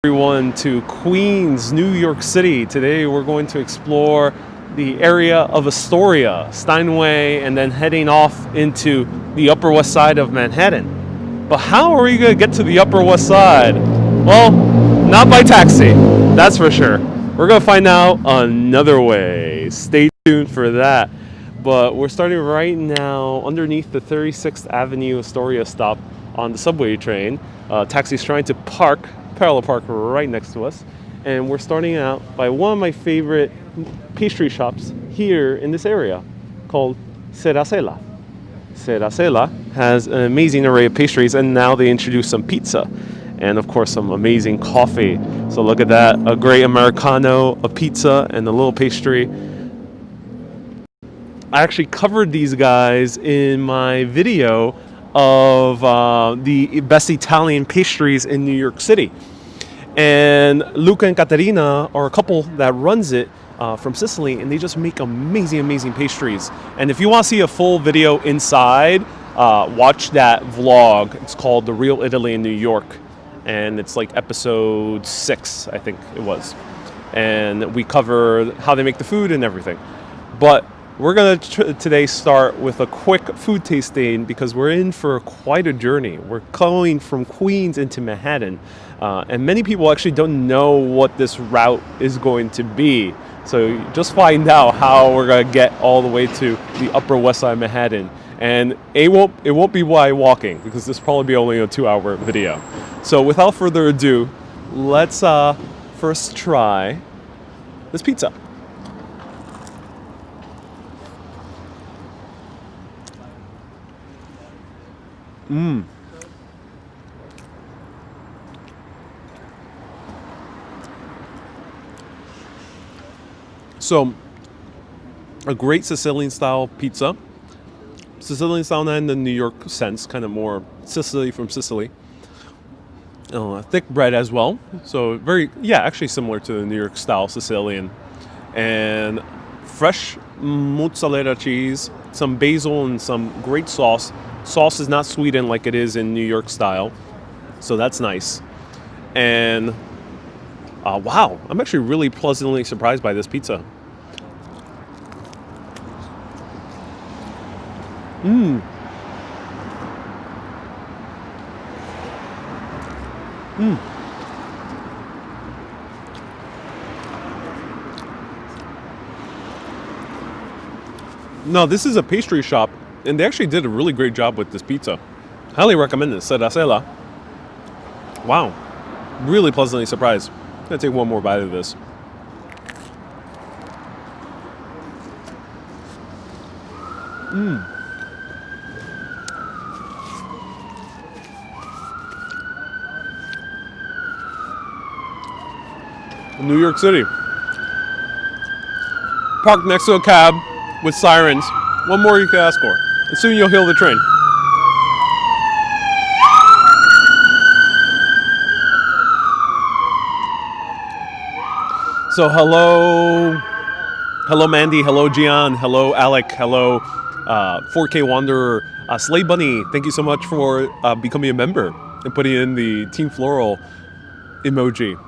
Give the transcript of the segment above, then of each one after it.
Everyone to Queens, New York City. Today we're going to explore the area of Astoria, Steinway, and then heading off into the Upper West Side of Manhattan. But how are you going to get to the Upper West Side? Well, not by taxi, that's for sure. We're going to find out another way. Stay tuned for that. But we're starting right now underneath the 36th Avenue Astoria stop on the subway train. Taxi's trying to parallel park right next to us. And we're starting out by one of my favorite pastry shops here in this area called Seracela. Seracela has an amazing array of pastries, and now they introduce some pizza and of course some amazing coffee. So look at that, a great Americano, a pizza, and a little pastry. I actually covered these guys in my video of the best Italian pastries in New York City. And Luca and Caterina are a couple that runs it from Sicily, and they just make amazing pastries. And if you want to see a full video inside, watch that vlog. It's called The Real Italy in New York, and it's like episode 6, I think it was. And we cover how they make the food and everything. But we're going to today start with a quick food tasting because we're in for quite a journey. We're going from Queens into Manhattan, and many people actually don't know what this route is going to be. So just find out how we're going to get all the way to the Upper West Side of Manhattan. And it won't be by walking, because this will probably be only a 2-hour video. So without further ado, let's first try this pizza. So, a great Sicilian style pizza. Sicilian style, not in the New York sense, kind of more Sicily from Sicily. Thick bread as well. So actually similar to the New York style Sicilian. And fresh mozzarella cheese, some basil, and some great sauce. Sauce is not sweetened like it is in New York style, so that's nice. And wow, I'm actually really pleasantly surprised by this pizza. No, this is a pastry shop, and they actually did a really great job with this pizza. Highly recommend this, Seracela. Wow, really pleasantly surprised. I'm gonna take one more bite of this. New York City. Parked next to a cab with sirens. What more you can ask for? And soon you'll hail the train. So hello Mandy, hello Gian, hello Alec, hello 4K Wanderer, Slay Bunny. Thank you so much for becoming a member and putting in the Team Floral emoji.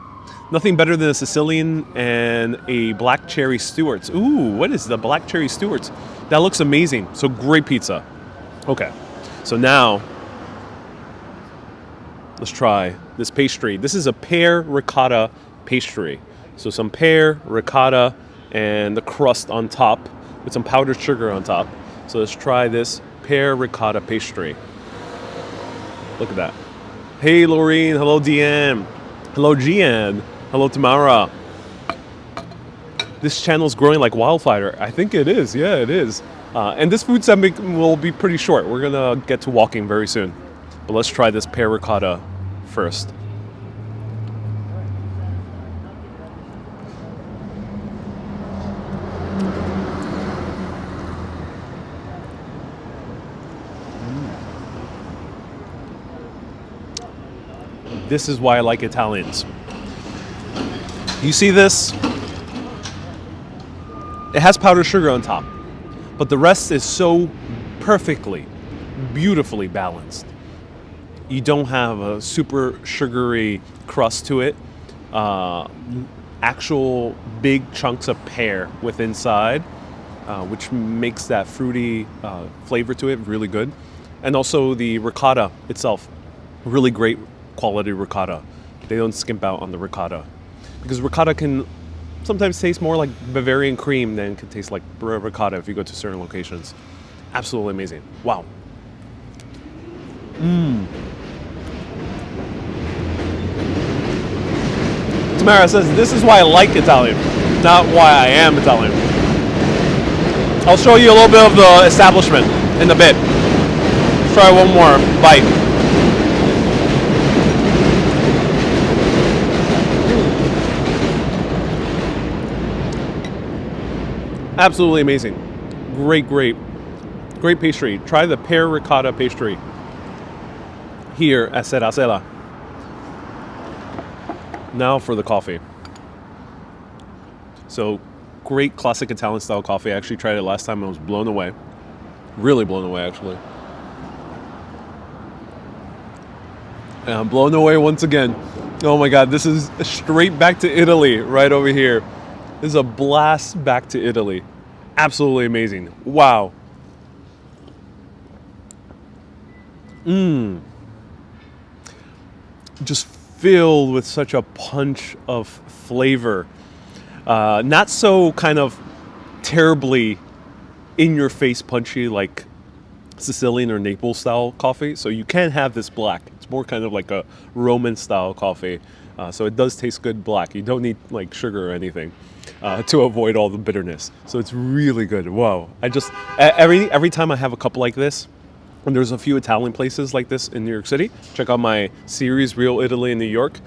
Nothing better than a Sicilian and a black cherry Stewart's. Ooh, what is the black cherry Stewart's? That looks amazing. So great pizza. Okay, so now let's try this pastry. This is a pear ricotta pastry. So some pear, ricotta, and the crust on top with some powdered sugar on top. So let's try this pear ricotta pastry. Look at that. Hey, Laureen. Hello, DM. Hello, Gian. Hello, Tamara. This channel is growing like wildfire. I think it is. Yeah, it is. And this food segment will be pretty short. We're going to get to walking very soon. But let's try this pear ricotta first. This is why I like Italians. You see this? It has powdered sugar on top, but the rest is so perfectly, beautifully balanced. You don't have a super sugary crust to it. actual big chunks of pear with inside, which makes that fruity flavor to it really good. And also the ricotta itself, really great quality ricotta. They don't skimp out on the ricotta, because ricotta can sometimes taste more like Bavarian cream than it can taste like ricotta if you go to certain locations. Absolutely amazing. Wow. Tamara says, this is why I like Italian, not why I am Italian. I'll show you a little bit of the establishment in a bit. Let's try one more bite. Absolutely amazing. Great pastry. Try the pear ricotta pastry here at Seracela. Now for the coffee. So, great classic Italian style coffee. I actually tried it last time and I was blown away. Really blown away, actually. And I'm blown away once again. Oh my God, this is straight back to Italy right over here. This is a blast back to Italy. Absolutely amazing. Wow. Just filled with such a punch of flavor. Not so kind of terribly in-your-face punchy like Sicilian or Naples style coffee. So you can have this black. It's more kind of like a Roman style coffee. So it does taste good black. You don't need like sugar or anything to avoid all the bitterness. So it's really good. Wow. I just, every time I have a cup like this, and there's a few Italian places like this in New York City, check out my series, Real Italy in New York,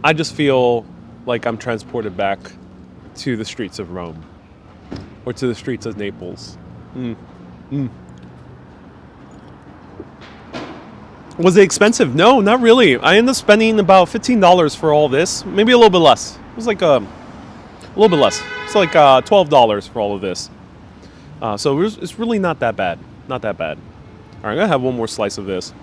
I just feel like I'm transported back to the streets of Rome or to the streets of Naples. Was it expensive? No, not really. I ended up spending about $15 for all this, maybe a little bit less. It was like a little bit less. It's like $12 for all of this. So it's really not that bad. Not that bad. All right, I'm gonna have one more slice of this.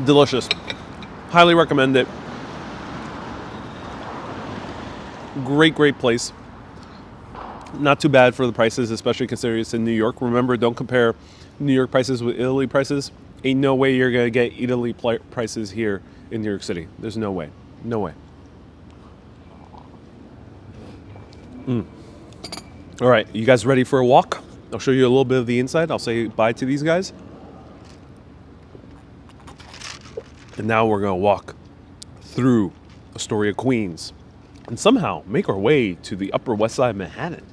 Delicious. Highly recommend it. Great place. Not too bad for the prices, especially considering it's in New York. Remember, don't compare New York prices with Italy prices. Ain't no way you're gonna get Italy prices here in New York City. There's no way. No way. All right, you guys ready for a walk? I'll show you a little bit of the inside. I'll say bye to these guys. And now we're gonna walk through Astoria, Queens, and somehow make our way to the Upper West Side of Manhattan.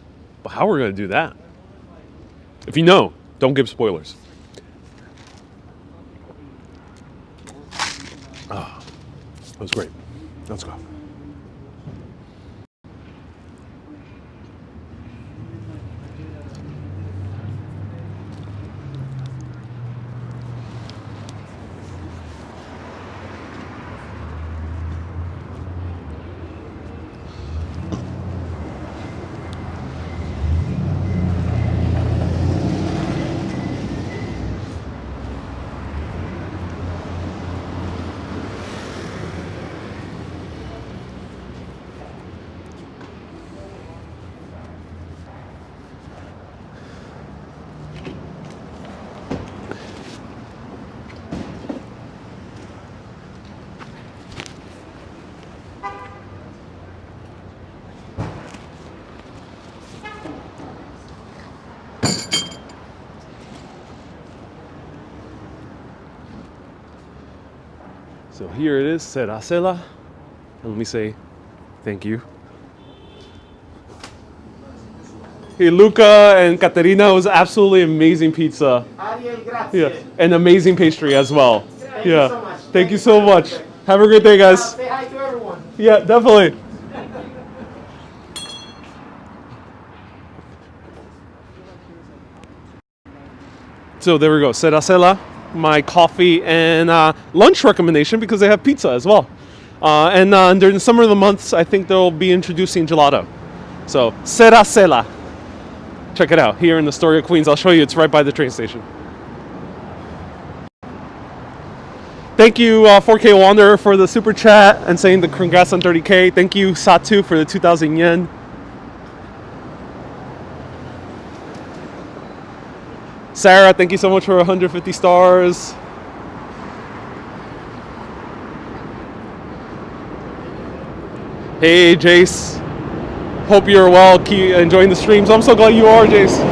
But how we're gonna do that? If you know, don't give spoilers. That was great. Let's go. So here it is, Seracela. And let me say thank you. Hey, Luca and Caterina, it was absolutely amazing pizza. Ariel, grazie. Yeah, and amazing pastry as well. Thank you so much. Thank you so much. Have a great day, guys. Say hi to everyone. Yeah, definitely. So there we go, Seracela. my coffee and lunch recommendation because they have pizza as well. And during the summer of the months, I think they'll be introducing gelato. So, Sera Sela. Check it out here in Astoria, Queens. I'll show you. It's right by the train station. Thank you, 4K Wanderer, for the super chat and saying the congrats on 30K. Thank you, Satu, for the 2,000 yen. Sarah, thank you so much for 150 stars. Hey, Jace. Hope you're well. Keep enjoying the streams. I'm so glad you are, Jace.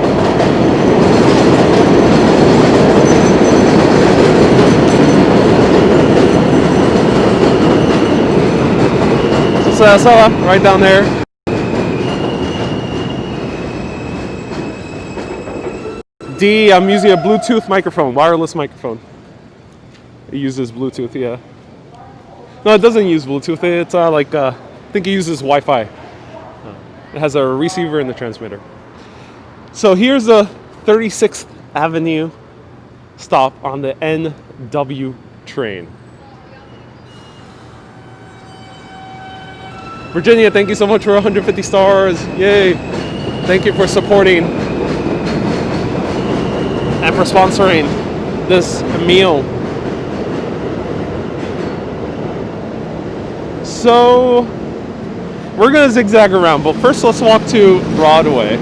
So, right down there. D, I'm using a Bluetooth microphone, wireless microphone. It uses Bluetooth, yeah. No, it doesn't use Bluetooth. It's I think it uses Wi-Fi. It has a receiver and the transmitter. So here's the 36th Avenue stop on the NW train. Virginia, thank you so much for 150 stars. Yay. Thank you for supporting and for sponsoring this meal. So we're gonna zigzag around, but first let's walk to Broadway.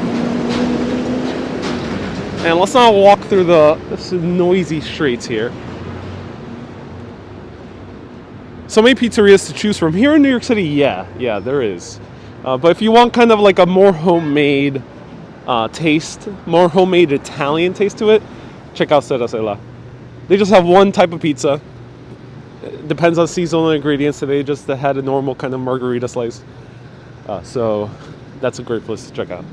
And let's not walk through the noisy streets here. So many pizzerias to choose from. Here in New York City, yeah, there is. But if you want kind of like a more homemade taste, more homemade Italian taste to it, check out Sera Sela. They just have one type of pizza. It depends on seasonal ingredients. Today just had a normal kind of margarita slice. So that's a great place to check out.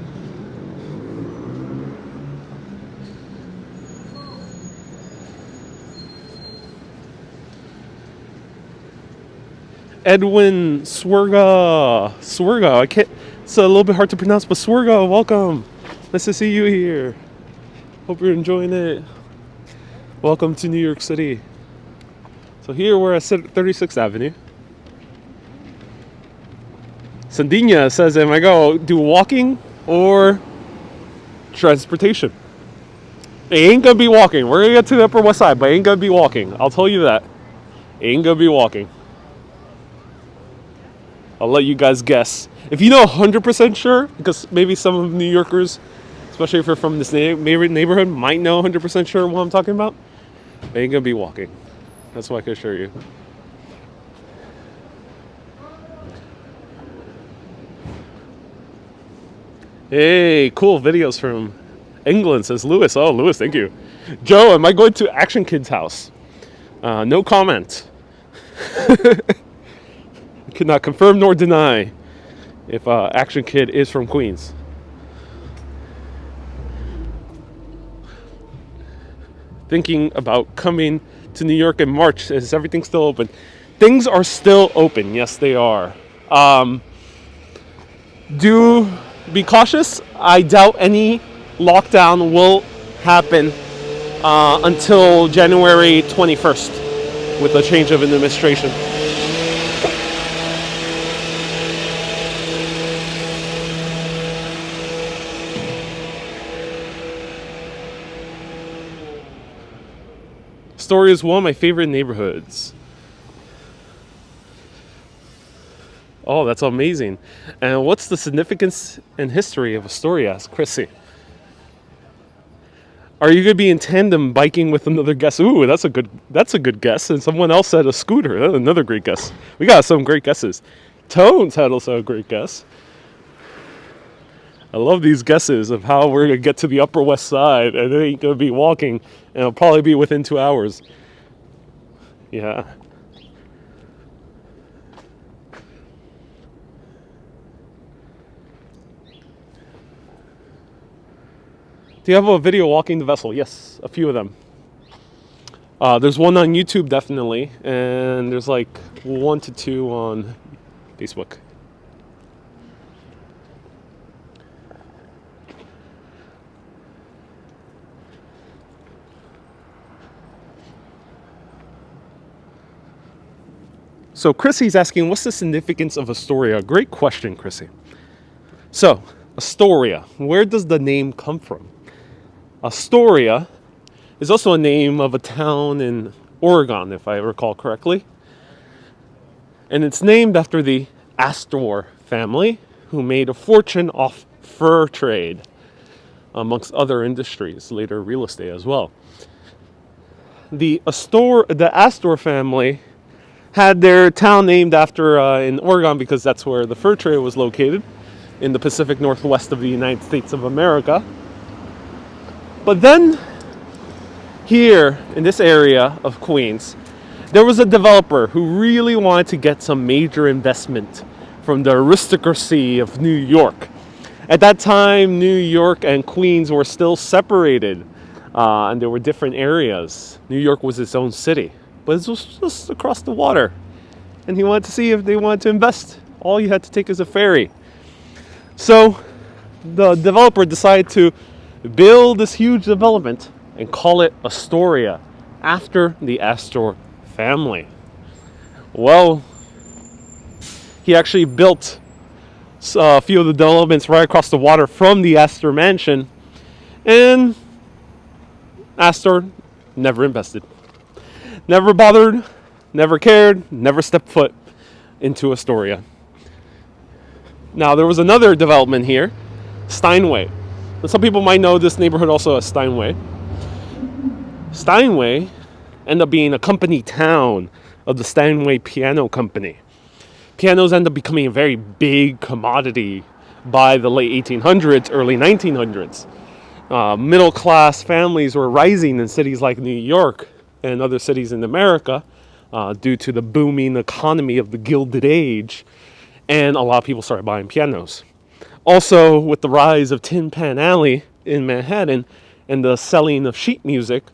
Edwin Swerga. I can't. It's a little bit hard to pronounce, but Swerga, welcome. Nice to see you here. Hope you're enjoying it. Welcome to New York City. So here we're at 36th Avenue. Sandina says, "Am I go do walking or transportation?" It ain't gonna be walking. We're gonna get to the Upper West Side, but it ain't gonna be walking. I'll tell you that. It ain't gonna be walking. I'll let you guys guess. If you know 100% sure, because maybe some of New Yorkers, especially if you're from this neighborhood, might know 100% sure what I'm talking about, they ain't gonna be walking. That's what I can assure you. Hey, cool videos from England, says Lewis. Oh, Lewis, thank you. Joe, am I going to Action Kid's house? No comment. Could not confirm nor deny if Action Kid is from Queens. Thinking about coming to New York in March. Is everything still open? Things are still open. Yes, they are. Do be cautious. I doubt any lockdown will happen until January 21st with a change of administration. Astoria is one of my favorite neighborhoods. Oh, that's amazing. And what's the significance and history of Astoria? Asked Chrissy. Are you going to be in tandem biking with another guest? Ooh, that's a good guess. And someone else said a scooter. That's another great guess. We got some great guesses. Tones had also a great guess. I love these guesses of how we're going to get to the Upper West Side, and it ain't going to be walking, and it'll probably be within 2 hours. Yeah. Do you have a video walking the vessel? Yes, a few of them. There's one on YouTube, definitely, and there's like 1 to 2 on Facebook. So Chrissy's asking, what's the significance of Astoria? Great question, Chrissy. So, Astoria, where does the name come from? Astoria is also a name of a town in Oregon, if I recall correctly. And it's named after the Astor family, who made a fortune off fur trade, amongst other industries, later real estate as well. The Astor family had their town named after in Oregon because that's where the fur trade was located, in the Pacific Northwest of the United States of America. But then, here in this area of Queens, there was a developer who really wanted to get some major investment from the aristocracy of New York. At that time, New York and Queens were still separated, and there were different areas. New York was its own city, but it was just across the water. And he wanted to see if they wanted to invest. All you had to take is a ferry. So the developer decided to build this huge development and call it Astoria, after the Astor family. Well, he actually built a few of the developments right across the water from the Astor mansion, and Astor never invested, never bothered, never cared, never stepped foot into Astoria. Now, there was another development here, Steinway. Some people might know this neighborhood also as Steinway. Steinway ended up being a company town of the Steinway Piano Company. Pianos ended up becoming a very big commodity by the late 1800s, early 1900s. Middle-class families were rising in cities like New York and other cities in America due to the booming economy of the Gilded Age, and a lot of people started buying pianos. Also, with the rise of Tin Pan Alley in Manhattan and the selling of sheet music,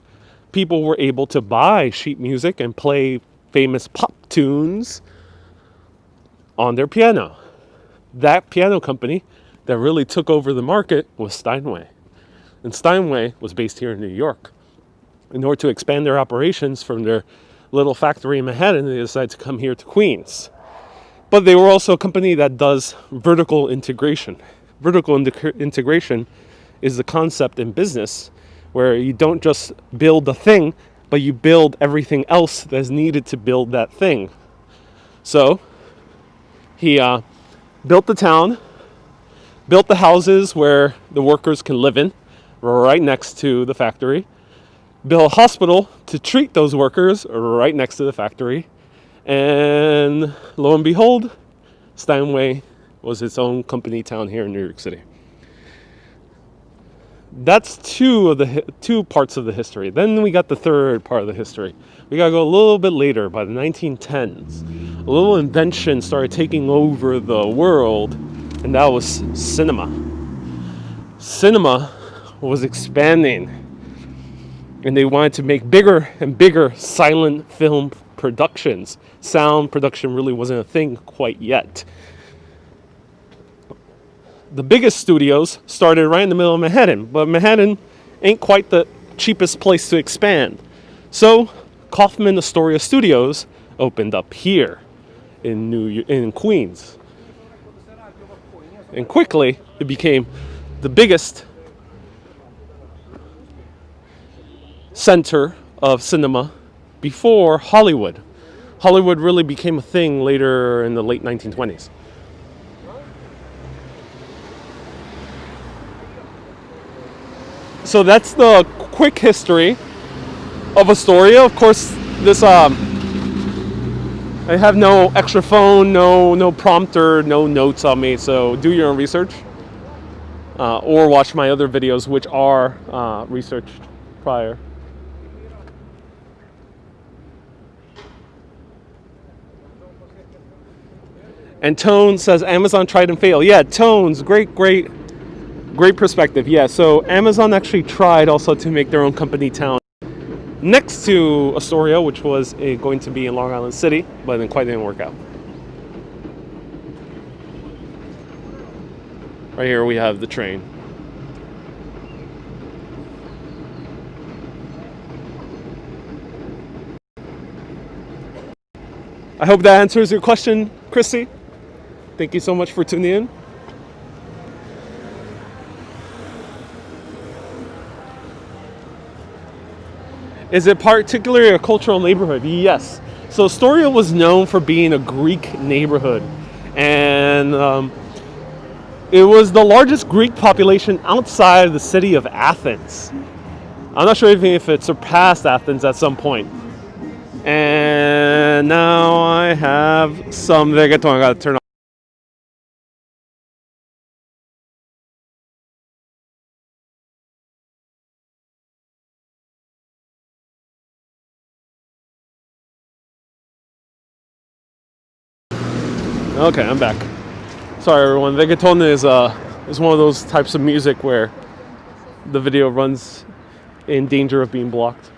people were able to buy sheet music and play famous pop tunes on their piano. That piano company that really took over the market was Steinway. And Steinway was based here in New York. In order to expand their operations from their little factory in Manhattan, they decided to come here to Queens. But they were also a company that does vertical integration. Vertical integration is the concept in business where you don't just build a thing, but you build everything else that's needed to build that thing. So he built the town, built the houses where the workers can live in, right next to the factory, built a hospital to treat those workers right next to the factory, and lo and behold, Steinway was its own company town here in New York City. That's two parts of the history. Then we got the third part of the history. We gotta go a little bit later, by the 1910s. A little invention started taking over the world, and that was cinema. Cinema was expanding, and they wanted to make bigger and bigger silent film productions. Sound production really wasn't a thing quite yet. The biggest studios started right in the middle of Manhattan, but Manhattan ain't quite the cheapest place to expand. So Kaufman Astoria Studios opened up here in Queens. And quickly it became the biggest center of cinema before Hollywood. Hollywood really became a thing later in the late 1920s. So that's the quick history of Astoria. Of course, this I have no extra phone, no prompter, no notes on me. So do your own research, or watch my other videos, which are researched prior. And Tone says Amazon tried and failed. Yeah, Tone's great perspective. Yeah, so Amazon actually tried also to make their own company town next to Astoria, which was going to be in Long Island City, but it quite didn't work out. Right here we have the train. I hope that answers your question, Christy. Thank you so much for tuning in. Is it particularly a cultural neighborhood? Yes. So Astoria was known for being a Greek neighborhood. And it was the largest Greek population outside of the city of Athens. I'm not sure even if it surpassed Athens at some point. And now I have some reggaeton I gotta turn on. Okay, I'm back. Sorry everyone, reggaeton is one of those types of music where the video runs in danger of being blocked.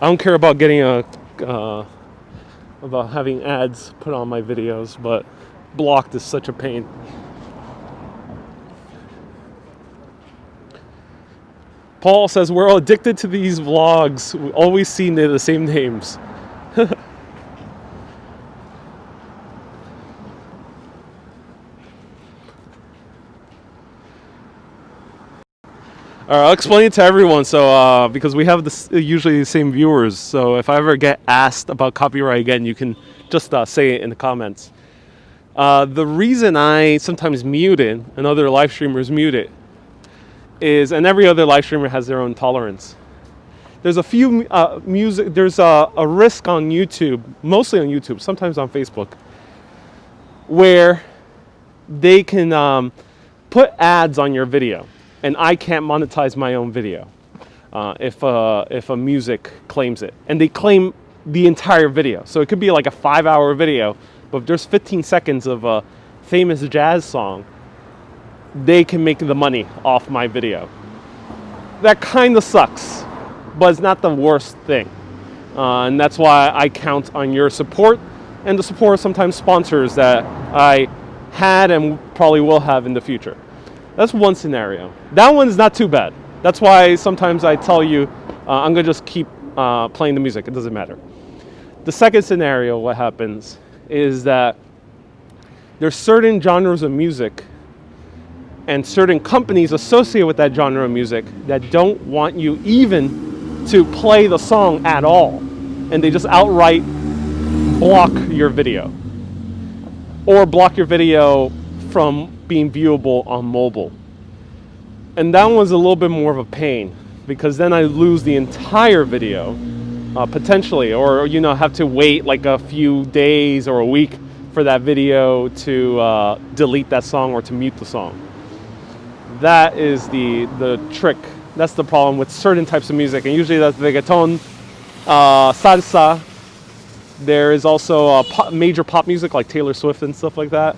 I don't care about getting about having ads put on my videos, but blocked is such a pain. Paul says we're all addicted to these vlogs. We always see the same names. All right, I'll explain it to everyone. So, because we have usually the same viewers, so if I ever get asked about copyright again, you can just say it in the comments. The reason I sometimes mute it and other live streamers mute it is, and every other live streamer has their own tolerance. There's a few music. There's a risk on YouTube, mostly on YouTube, sometimes on Facebook, where they can put ads on your video. And I can't monetize my own video if a music claims it. And they claim the entire video. So it could be like a 5-hour video, but if there's 15 seconds of a famous jazz song, they can make the money off my video. That kind of sucks, but it's not the worst thing. And that's why I count on your support and the support of sometimes sponsors that I had and probably will have in the future. That's one scenario. That one's not too bad. That's why sometimes I tell you, I'm going to just keep playing the music. It doesn't matter. The second scenario, what happens is that there's certain genres of music and certain companies associated with that genre of music that don't want you even to play the song at all. And they just outright block your video. Or block your video from being viewable on mobile. And that one's a little bit more of a pain because then I lose the entire video potentially, or have to wait like a few days or a week for that video to delete that song or to mute the song. That is the trick. That's the problem with certain types of music, and usually that's reggaeton, salsa. There is also major pop music like Taylor Swift and stuff like that.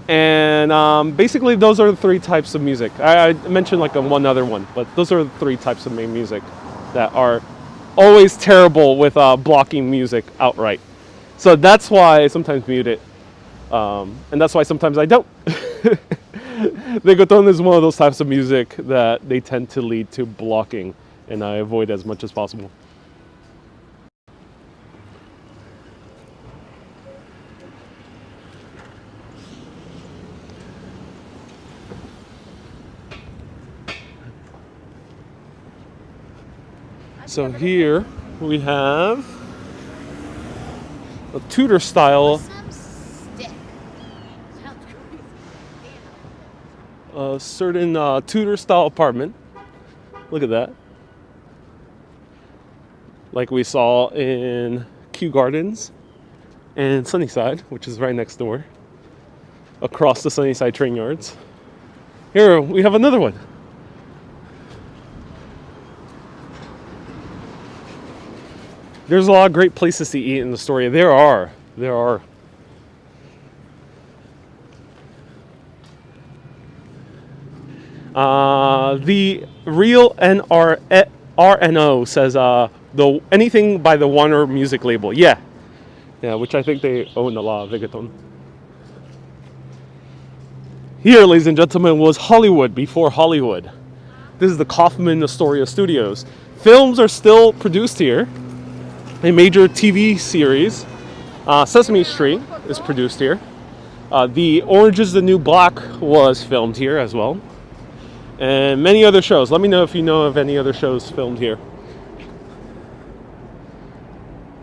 And basically those are the three types of music. I mentioned like one other one, but those are the three types of main music that are always terrible with blocking music outright. So that's why I sometimes mute it. And that's why sometimes I don't. Reggaeton is one of those types of music that they tend to lead to blocking, and I avoid as much as possible. So here we have a Tudor style, a certain Tudor style apartment. Look at that. Like we saw in Kew Gardens and Sunnyside, which is right next door, across the Sunnyside train yards. Here we have another one. There's a lot of great places to eat in Astoria. There are. The real RNO says anything by the Warner Music label. Yeah, which I think they own a lot of reggaeton. Here, ladies and gentlemen, was Hollywood before Hollywood. This is the Kaufman Astoria Studios. Films are still produced here. A major TV series, Sesame Street, is produced here. The Orange is the New Black was filmed here as well. And many other shows. Let me know if you know of any other shows filmed here.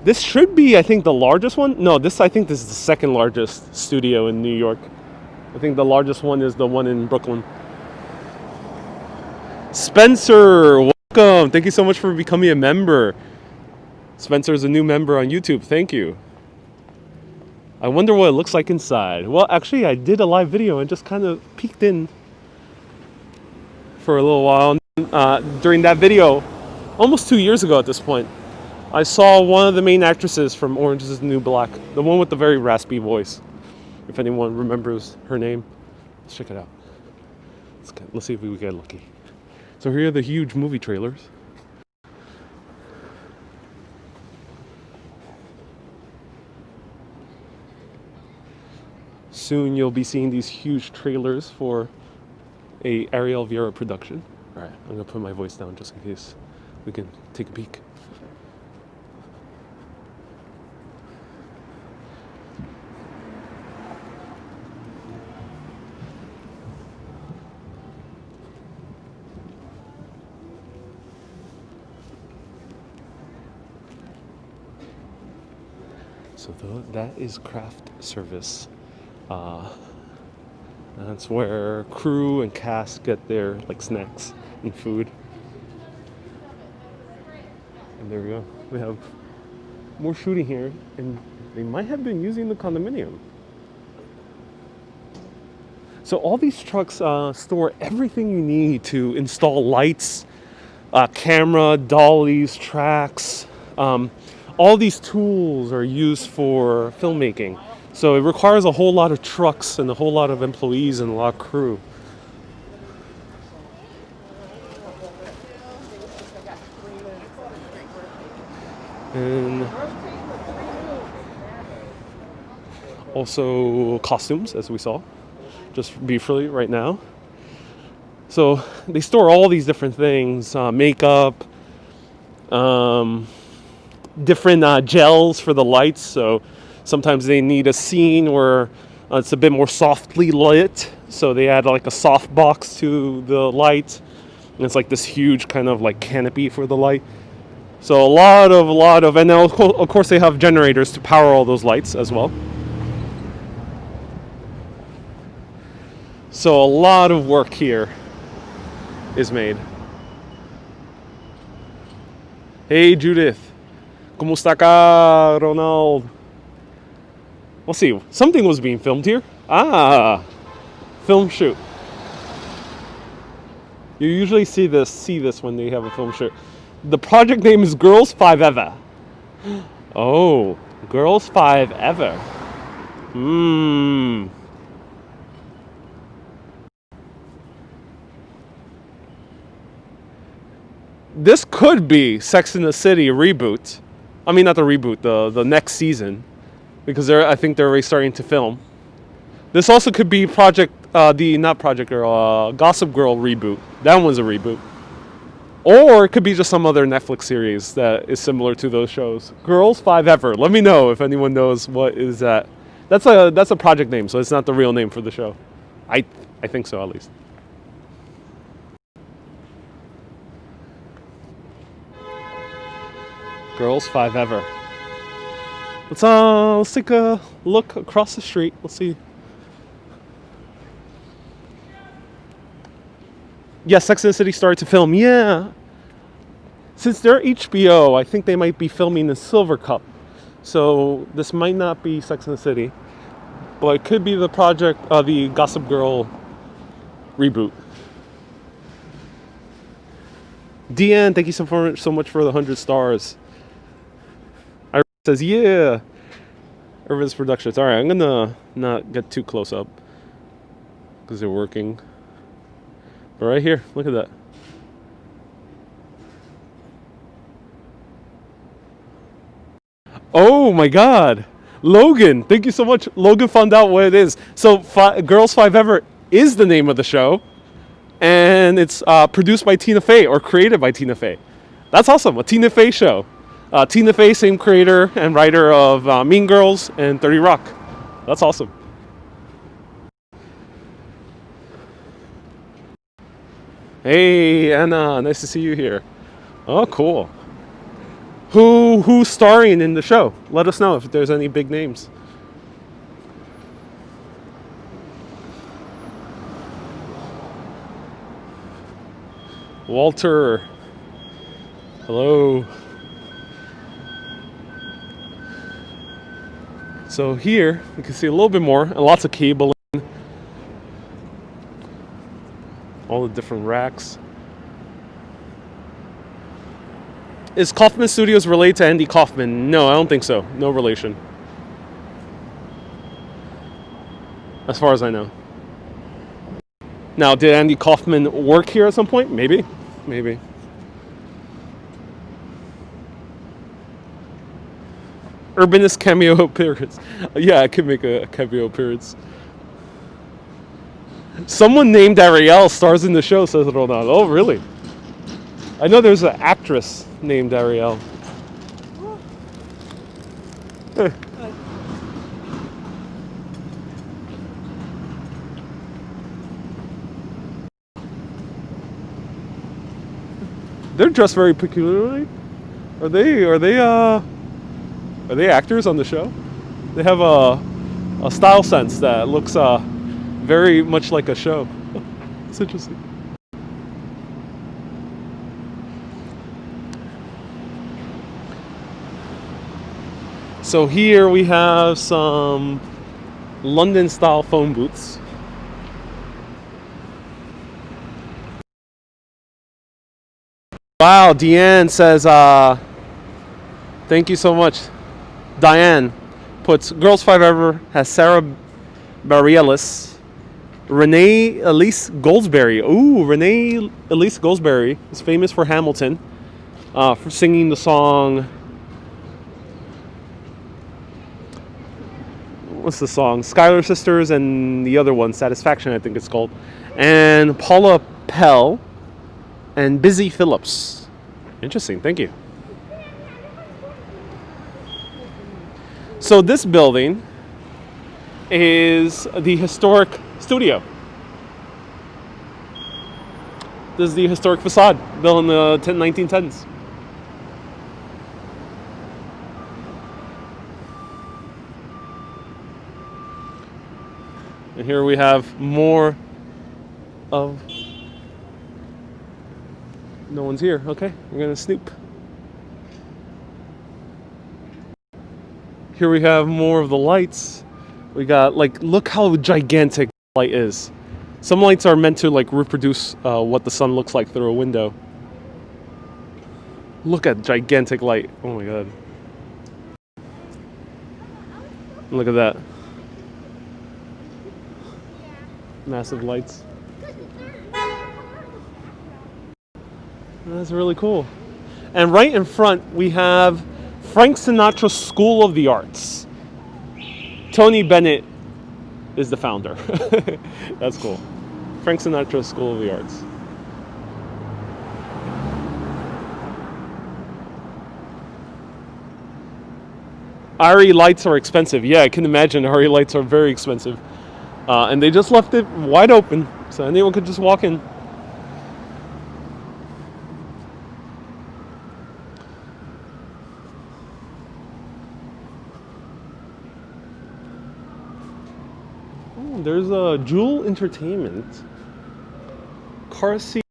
This should be, I think, the largest one. No, I think this is the second largest studio in New York. I think the largest one is the one in Brooklyn. Spencer, welcome. Thank you so much for becoming a member. Spencer is a new member on YouTube. Thank you. I wonder what it looks like inside. Well, actually, I did a live video and just kind of peeked in for a little while. During that video, almost 2 years ago at this point, I saw one of the main actresses from Orange is the New Black, the one with the very raspy voice. If anyone remembers her name, let's check it out. Let's see if we get lucky. So here are the huge movie trailers. Soon you'll be seeing these huge trailers for a Ariel Vera production. All right, I'm gonna put my voice down just in case we can take a peek. So that is craft service. That's where crew and cast get their snacks and food. And there we go. We have more shooting here, and they might have been using the condominium. So all these trucks store everything you need to install lights, camera, dollies, tracks. All these tools are used for filmmaking. So it requires a whole lot of trucks and a whole lot of employees and a lot of crew. And also costumes, as we saw just briefly right now. So they store all these different things, makeup, different gels for the lights. So sometimes they need a scene where it's a bit more softly lit, so they add like a soft box to the light, and it's like this huge kind of like canopy for the light. So a lot of, and then of course they have generators to power all those lights as well. So a lot of work here is made. Hey Judith, ¿cómo está acá, Ronald? Let's see, something was being filmed here. Film shoot. You usually see this when they have a film shoot. The project name is Girls 5 Ever. Oh, Girls 5 Ever. This could be Sex and the City reboot. I mean, not the reboot, the next season. Because I think they're already starting to film. This also could be Gossip Girl reboot. That one's a reboot. Or it could be just some other Netflix series that is similar to those shows. Girls 5 Ever. Let me know if anyone knows what is that. That's a project name, so it's not the real name for the show. I think so, at least. Girls 5 Ever. Let's take a look across the street. Let's see. Yeah, Sex and the City started to film. Yeah. Since they're HBO, I think they might be filming in Silver Cup. So this might not be Sex and the City, but it could be the Gossip Girl reboot. Deanne, thank you so much for the 100 stars. Says, yeah, Urbanist Productions. All right, I'm gonna not get too close up because they're working. But right here, look at that. Oh my God, Logan! Thank you so much. Logan found out what it is. So, Girls 5 Ever is the name of the show, and it's produced by Tina Fey or created by Tina Fey. That's awesome. A Tina Fey show. Tina Fey, same creator and writer of Mean Girls and 30 Rock. That's awesome. Hey Anna, nice to see you here. Oh, cool. Who's starring in the show? Let us know if there's any big names. Walter. Hello. So here you can see a little bit more and lots of cabling. All the different racks. Is Kaufman Studios related to Andy Kaufman? No, I don't think so. No relation. As far as I know. Now, did Andy Kaufman work here at some point? Maybe. Maybe. Urbanist cameo appearance. Yeah, I could make a cameo appearance. Someone named Ariel stars in the show, says Ronald. Oh, really? I know there's an actress named Ariel. They're dressed very peculiarly. Are they actors on the show? They have a style sense that looks very much like a show. It's interesting. So here we have some London style phone booths. Wow, Deanne says, thank you so much. Diane puts, Girls 5 Ever has Sarah Bareilles, Renee Elise Goldsberry. Ooh, Renee Elise Goldsberry is famous for Hamilton, for singing the song. What's the song? Schuyler Sisters and the other one, Satisfaction, I think it's called. And Paula Pell and Busy Phillips. Interesting, thank you. So this building is the historic studio. This is the historic facade built in the 1910s. And here we have more of... No one's here. Okay, we're gonna snoop. Here we have more of the lights. We got, like, look how gigantic the light is. Some lights are meant to, like, reproduce what the sun looks like through a window. Look at gigantic light. Oh my god. Look at that. Massive lights. That's really cool. And right in front we have Frank Sinatra School of the Arts. Tony Bennett is the founder. That's cool. Frank Sinatra School of the Arts. RE lights are expensive. Yeah, I can imagine RE lights are very expensive. And they just left it wide open, so anyone could just walk in. Oh, there's a Jewel Entertainment, Car Seat,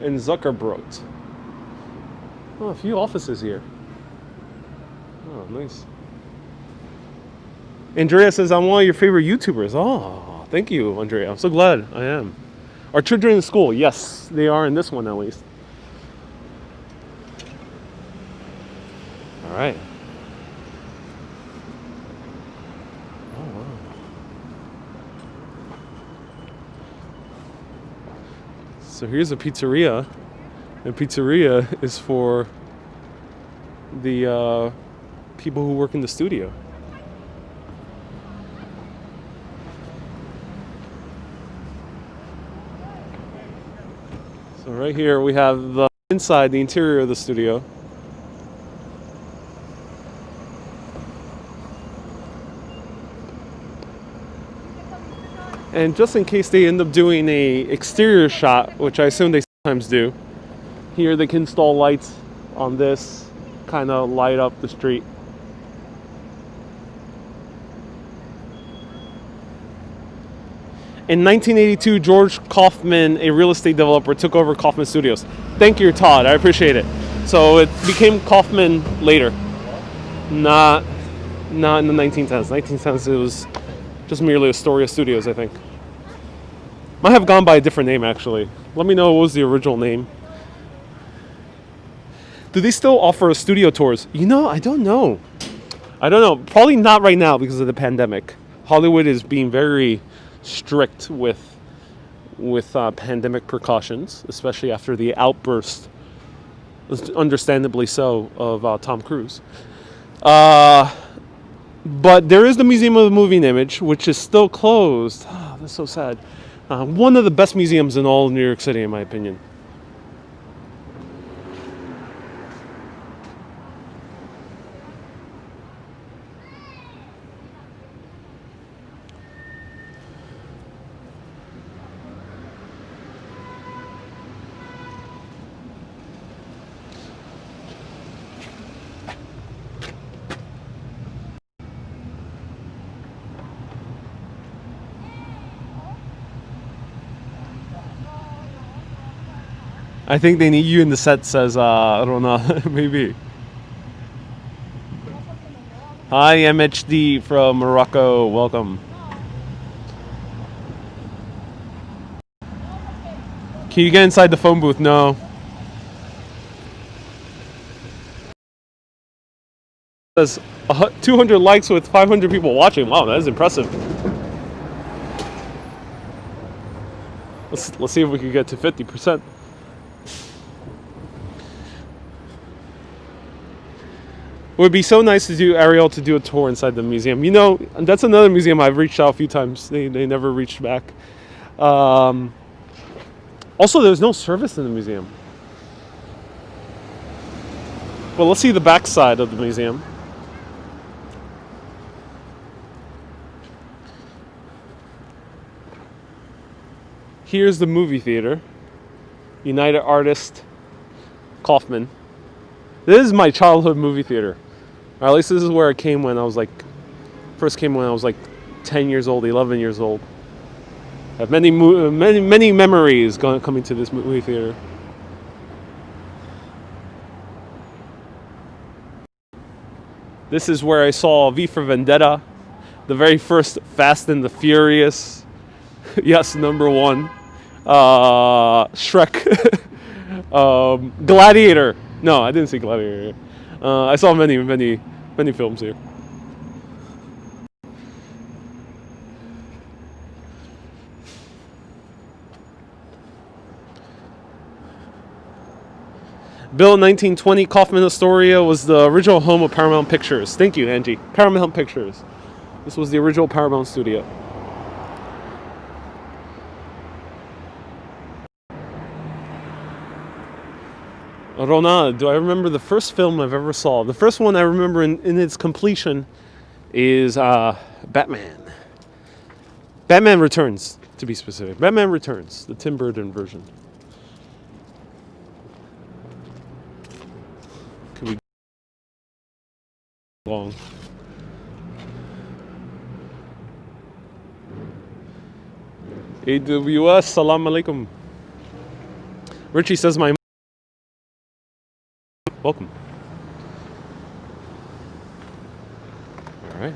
and Zuckerbrot. Oh, a few offices here. Oh, nice. Andrea says, I'm one of your favorite YouTubers. Oh, thank you, Andrea. I'm so glad I am. Are children in school? Yes, they are in this one at least. All right. Oh, wow. So here's a pizzeria. And pizzeria is for the people who work in the studio. So right here we have the inside, the interior of the studio. And just in case they end up doing a exterior shot, which I assume they sometimes do, here they can install lights on this, kind of light up the street. In 1982, George Kaufman, a real estate developer, took over Kaufman Studios. Thank you, Todd. I appreciate it. So it became Kaufman later, not in the 1910s. 1910s, it was just merely Astoria Studios, I think. Might have gone by a different name, actually. Let me know what was the original name. Do they still offer studio tours? You know, I don't know. Probably not right now because of the pandemic. Hollywood is being very strict with pandemic precautions, especially after the outburst, understandably so, of Tom Cruise. But there is the Museum of the Moving Image, which is still closed. Oh, that's so sad. One of the best museums in all of New York City, in my opinion. I think they need you in the set, says Rona, maybe. Hi, MHD from Morocco. Welcome. Can you get inside the phone booth? No. It says 200 likes with 500 people watching. Wow, that is impressive. Let's see if we can get to 50%. It would be so nice to do Ariel to do a tour inside the museum. You know, that's another museum I've reached out a few times. They never reached back. Also, there's no service in the museum. But let's see the back side of the museum. Here's the movie theater. United Artists Kaufman. This is my childhood movie theater. Or at least this is where I came when I was first came when I was 10 years old, 11 years old. I have many memories coming to this movie theater. This is where I saw V for Vendetta, the very first Fast and the Furious. Yes, number 1. Shrek. Gladiator. No, I didn't see Gladiator. I saw many films here. Built in 1920, Kaufman Astoria was the original home of Paramount Pictures. Thank you, Angie. Paramount Pictures. This was the original Paramount studio. Ronald, do I remember the first film I've ever saw? The first one I remember in its completion is Batman. Batman Returns, to be specific. Batman Returns, the Tim Burton version. Could be long. AWS, salam alaikum. Richie says my welcome. All right.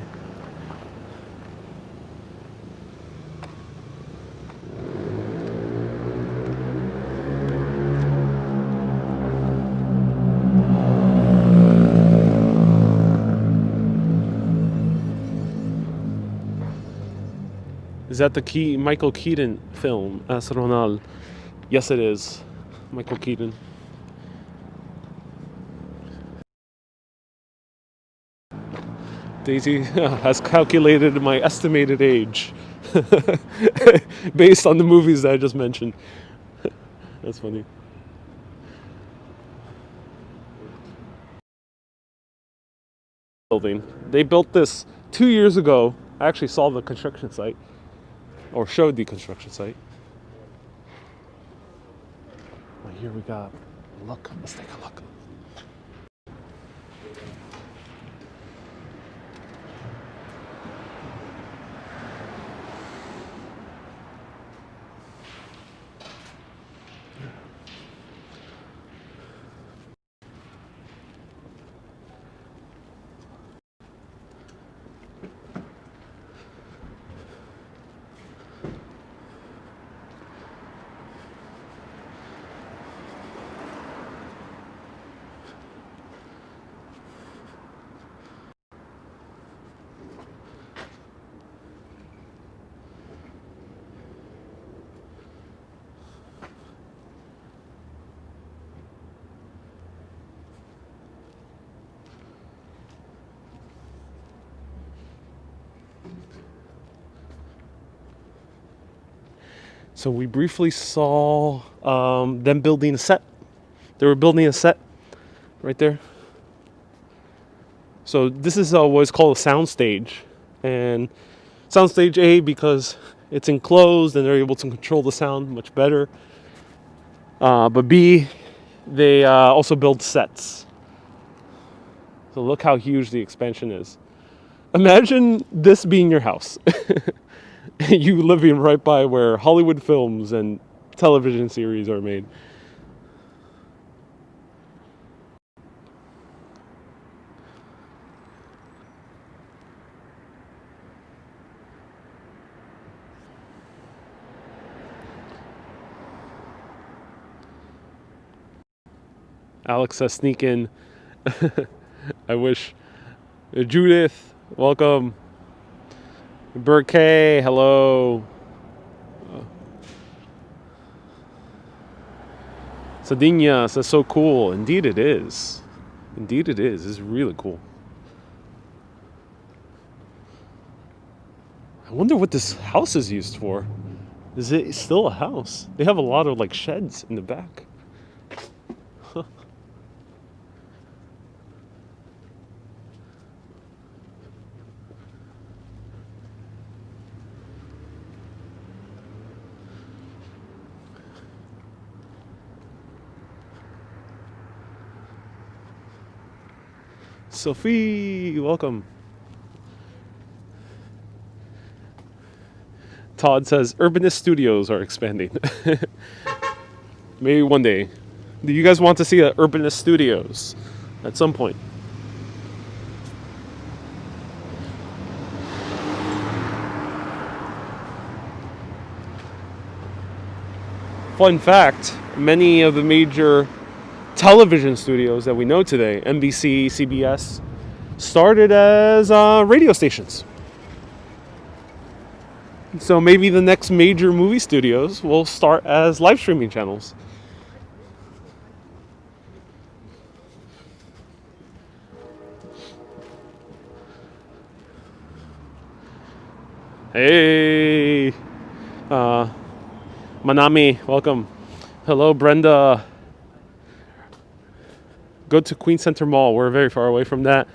Is that the Michael Keaton film, as Ronald? Yes, it is. Michael Keaton. Daisy has calculated my estimated age based on the movies that I just mentioned. That's funny. Building. They built this 2 years ago. I actually saw the construction site, or showed the construction site. Well, here we got. Look, let's take a look. So we briefly saw them building a set. They were building a set right there. So this is what is called a soundstage, and soundstage A because it's enclosed and they're able to control the sound much better. But B, they also build sets. So look how huge the expansion is. Imagine this being your house. You living right by where Hollywood films and television series are made. Alex says sneak in. I wish. Judith, welcome. Burkay, hello. Sardinia says so cool. Indeed it is. Indeed it is. It's really cool. I wonder what this house is used for. Is it still a house? They have a lot of like sheds in the back. Sophie, welcome. Todd says Urbanist Studios are expanding. Maybe one day. Do you guys want to see Urbanist Studios at some point? Fun fact, many of the major television studios that we know today, NBC, CBS, started as radio stations. So maybe the next major movie studios will start as live streaming channels. Hey, Manami, welcome. Hello, Brenda. Go to Queen Center Mall. We're very far away from that.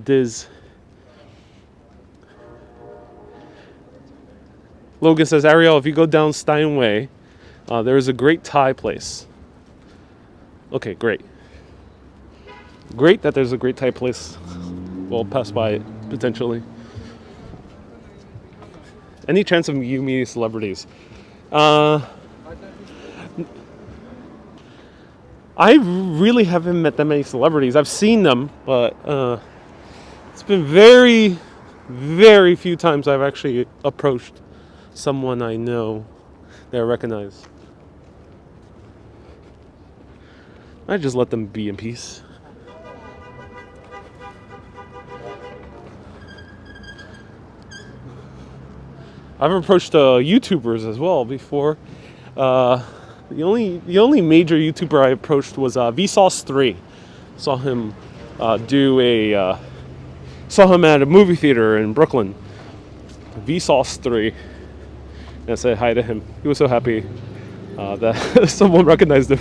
Diz. Logan says, Ariel, if you go down Steinway, there is a great Thai place. Okay, great. Great that there's a great Thai place. We'll pass by it, potentially. Any chance of you meeting celebrities? I really haven't met that many celebrities. I've seen them, but it's been very, very few times I've actually approached someone I know that I recognize. I just let them be in peace. I've approached YouTubers as well before. The only major YouTuber I approached was Vsauce3. Saw him saw him at a movie theater in Brooklyn. Vsauce3. And I said hi to him. He was so happy That someone recognized him.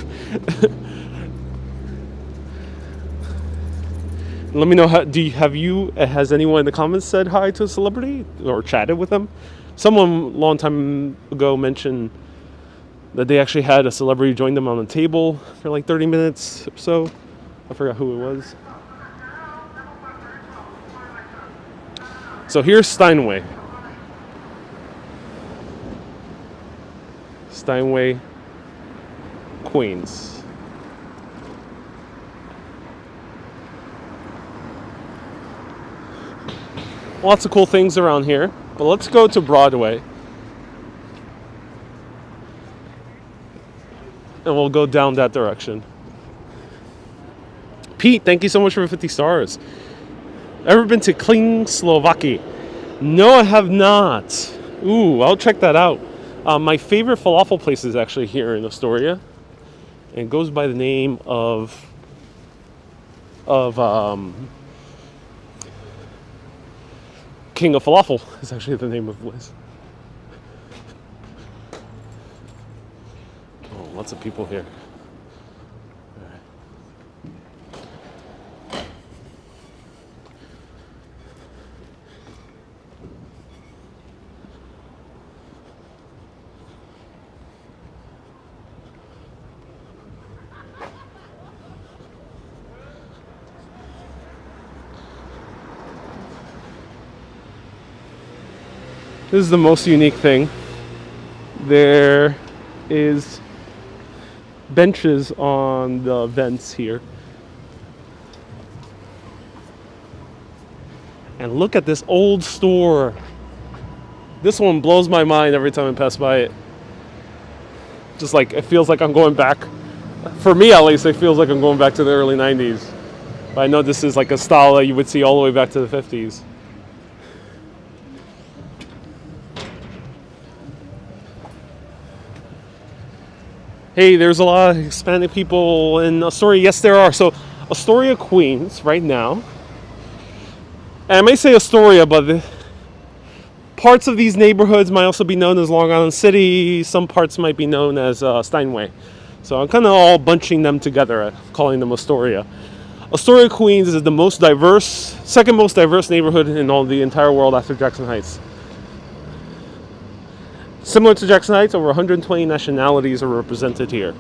Let me know has anyone in the comments said hi to a celebrity or chatted with them? Someone a long time ago mentioned that they actually had a celebrity join them on a table for like 30 minutes or so. I forgot who it was. So here's Steinway. Steinway, Queens. Lots of cool things around here, but let's go to Broadway. And we'll go down that direction. Pete, thank you so much for 50 stars. Ever been to Kling, Slovakia? No, I have not. Ooh, I'll check that out. My favorite falafel place is actually here in Astoria. And it goes by the name of King of Falafel is actually the name of the place. Oh, lots of people here. This is the most unique thing. There is benches on the vents here. And look at this old store. This one blows my mind every time I pass by it. Just like, it feels like I'm going back. For me at least, it feels like I'm going back to the early 90s. But I know this is like a style that you would see all the way back to the 50s. Hey, there's a lot of Hispanic people in Astoria. Yes, there are. So, Astoria, Queens, right now. And I may say Astoria, but parts of these neighborhoods might also be known as Long Island City. Some parts might be known as Steinway. So, I'm kind of all bunching them together, calling them Astoria. Astoria, Queens is the most diverse, second most diverse neighborhood in all the entire world after Jackson Heights. Similar to Jackson Heights, over 120 nationalities are represented here.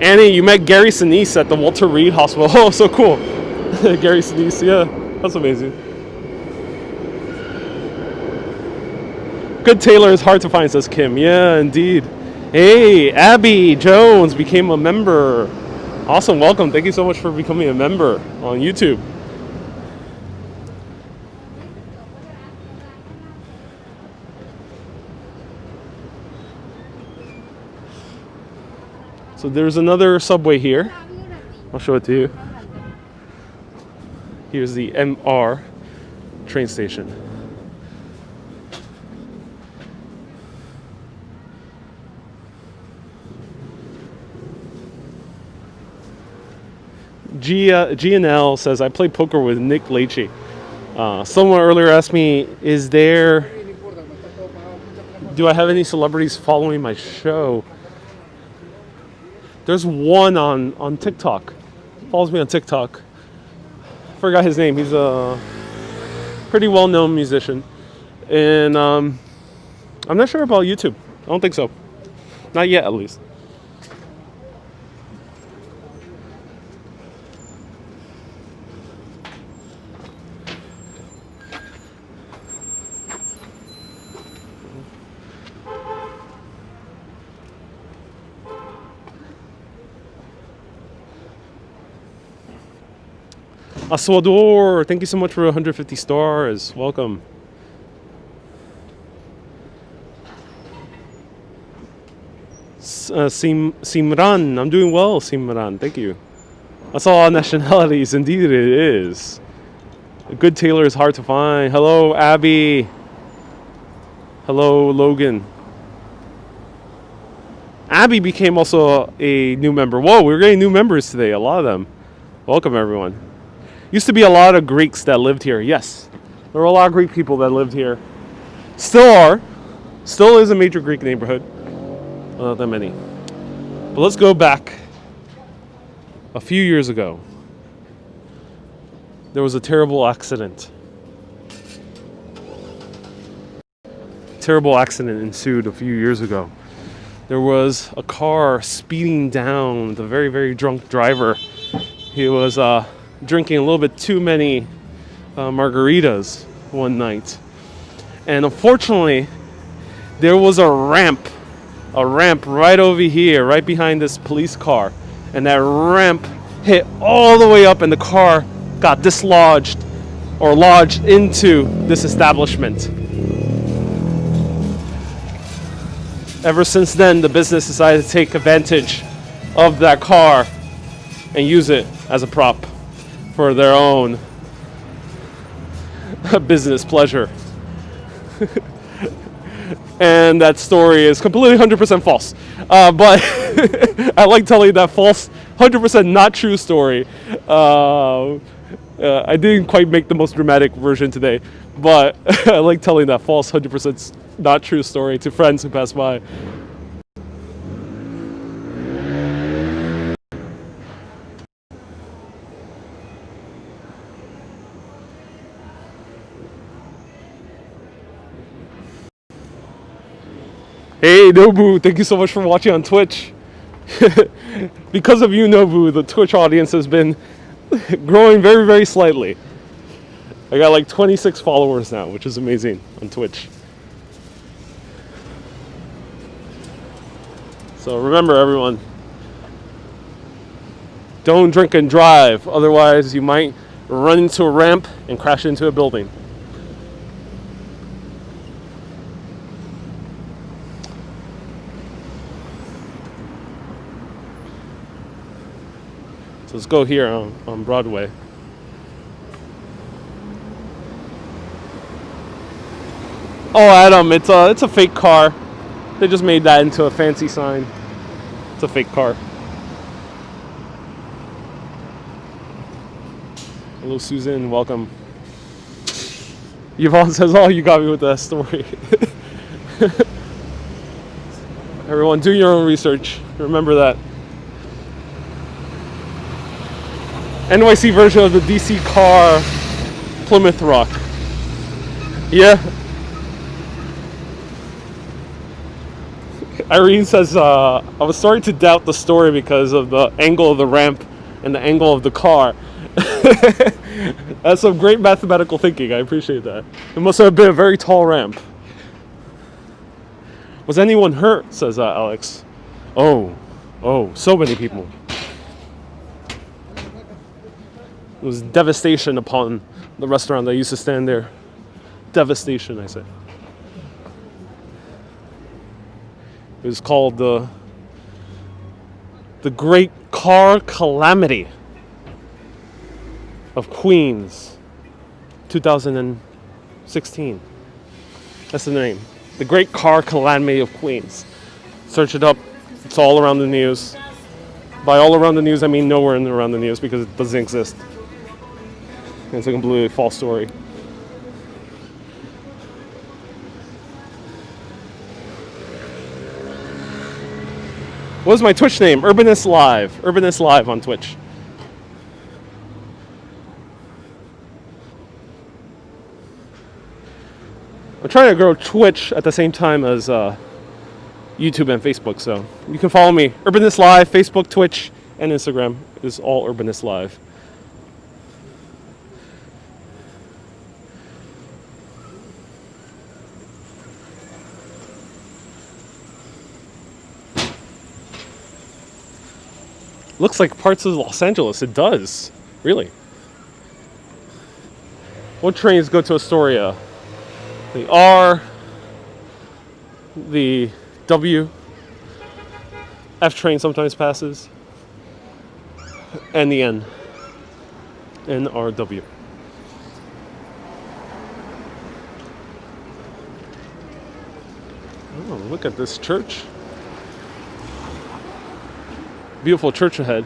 Annie, you met Gary Sinise at the Walter Reed Hospital. Oh, so cool. Gary Sinise, yeah, that's amazing. Good tailor is hard to find, says Kim. Yeah, indeed. Hey, Abby Jones became a member. Awesome, welcome. Thank you so much for becoming a member on YouTube. So there's another subway here. I'll show it to you. Here's the MR train station. GNL says, I play poker with Nick Leachy. Someone earlier asked me, do I have any celebrities following my show? There's one on TikTok. Follows me on TikTok. Forgot his name. He's a pretty well-known musician. And I'm not sure about YouTube. I don't think so. Not yet, at least. Aswador, thank you so much for 150 stars. Welcome. Simran, I'm doing well, Simran. Thank you. That's all nationalities. Indeed, it is. A good tailor is hard to find. Hello, Abby. Hello, Logan. Abby became also a new member. Whoa, we're getting new members today. A lot of them. Welcome, everyone. Used to be a lot of Greeks that lived here. Yes. There were a lot of Greek people that lived here. Still are. Still is a major Greek neighborhood. Not that many. But let's go back a few years ago. There was a terrible accident. Terrible accident ensued a few years ago. There was a car speeding down with a very, very drunk driver. He was drinking a little bit too many margaritas one night. And unfortunately, there was a ramp right over here, right behind this police car. And that ramp hit all the way up and the car got dislodged or lodged into this establishment. Ever since then, the business decided to take advantage of that car and use it as a prop for their own business pleasure. And that story is completely 100% false. But I like telling that false, 100% not true story. I didn't quite make the most dramatic version today, but I like telling that false, 100% not true story to friends who pass by. Hey Nobu, thank you so much for watching on Twitch. Because of you, Nobu, the Twitch audience has been growing very, very slightly. I got like 26 followers now, which is amazing on Twitch. So remember, everyone, don't drink and drive, otherwise you might run into a ramp and crash into a building. So let's go here on Broadway. Oh, Adam, it's a fake car. They just made that into a fancy sign. It's a fake car. Hello, Susan. Welcome. Yvonne says, "Oh, you got me with that story." Everyone, do your own research. Remember that. NYC version of the DC car, Plymouth Rock. Yeah. Irene says, I was starting to doubt the story because of the angle of the ramp and the angle of the car. That's some great mathematical thinking. I appreciate that. It must have been a very tall ramp. Was anyone hurt? Says Alex. Oh, so many people. It was devastation upon the restaurant that used to stand there. Devastation, I say. It was called the Great Car Calamity of Queens, 2016. That's the name. The Great Car Calamity of Queens. Search it up. It's all around the news. By all around the news, I mean nowhere around the news because it doesn't exist. It's a completely false story. What was my Twitch name? Urbanist Live. Urbanist Live on Twitch. I'm trying to grow Twitch at the same time as YouTube and Facebook, so you can follow me. Urbanist Live, Facebook, Twitch, and Instagram is all Urbanist Live. Looks like parts of Los Angeles. It does. Really. What trains go to Astoria? The R, the W, F train sometimes passes, and the N. NRW. Oh, look at this church. Beautiful church ahead.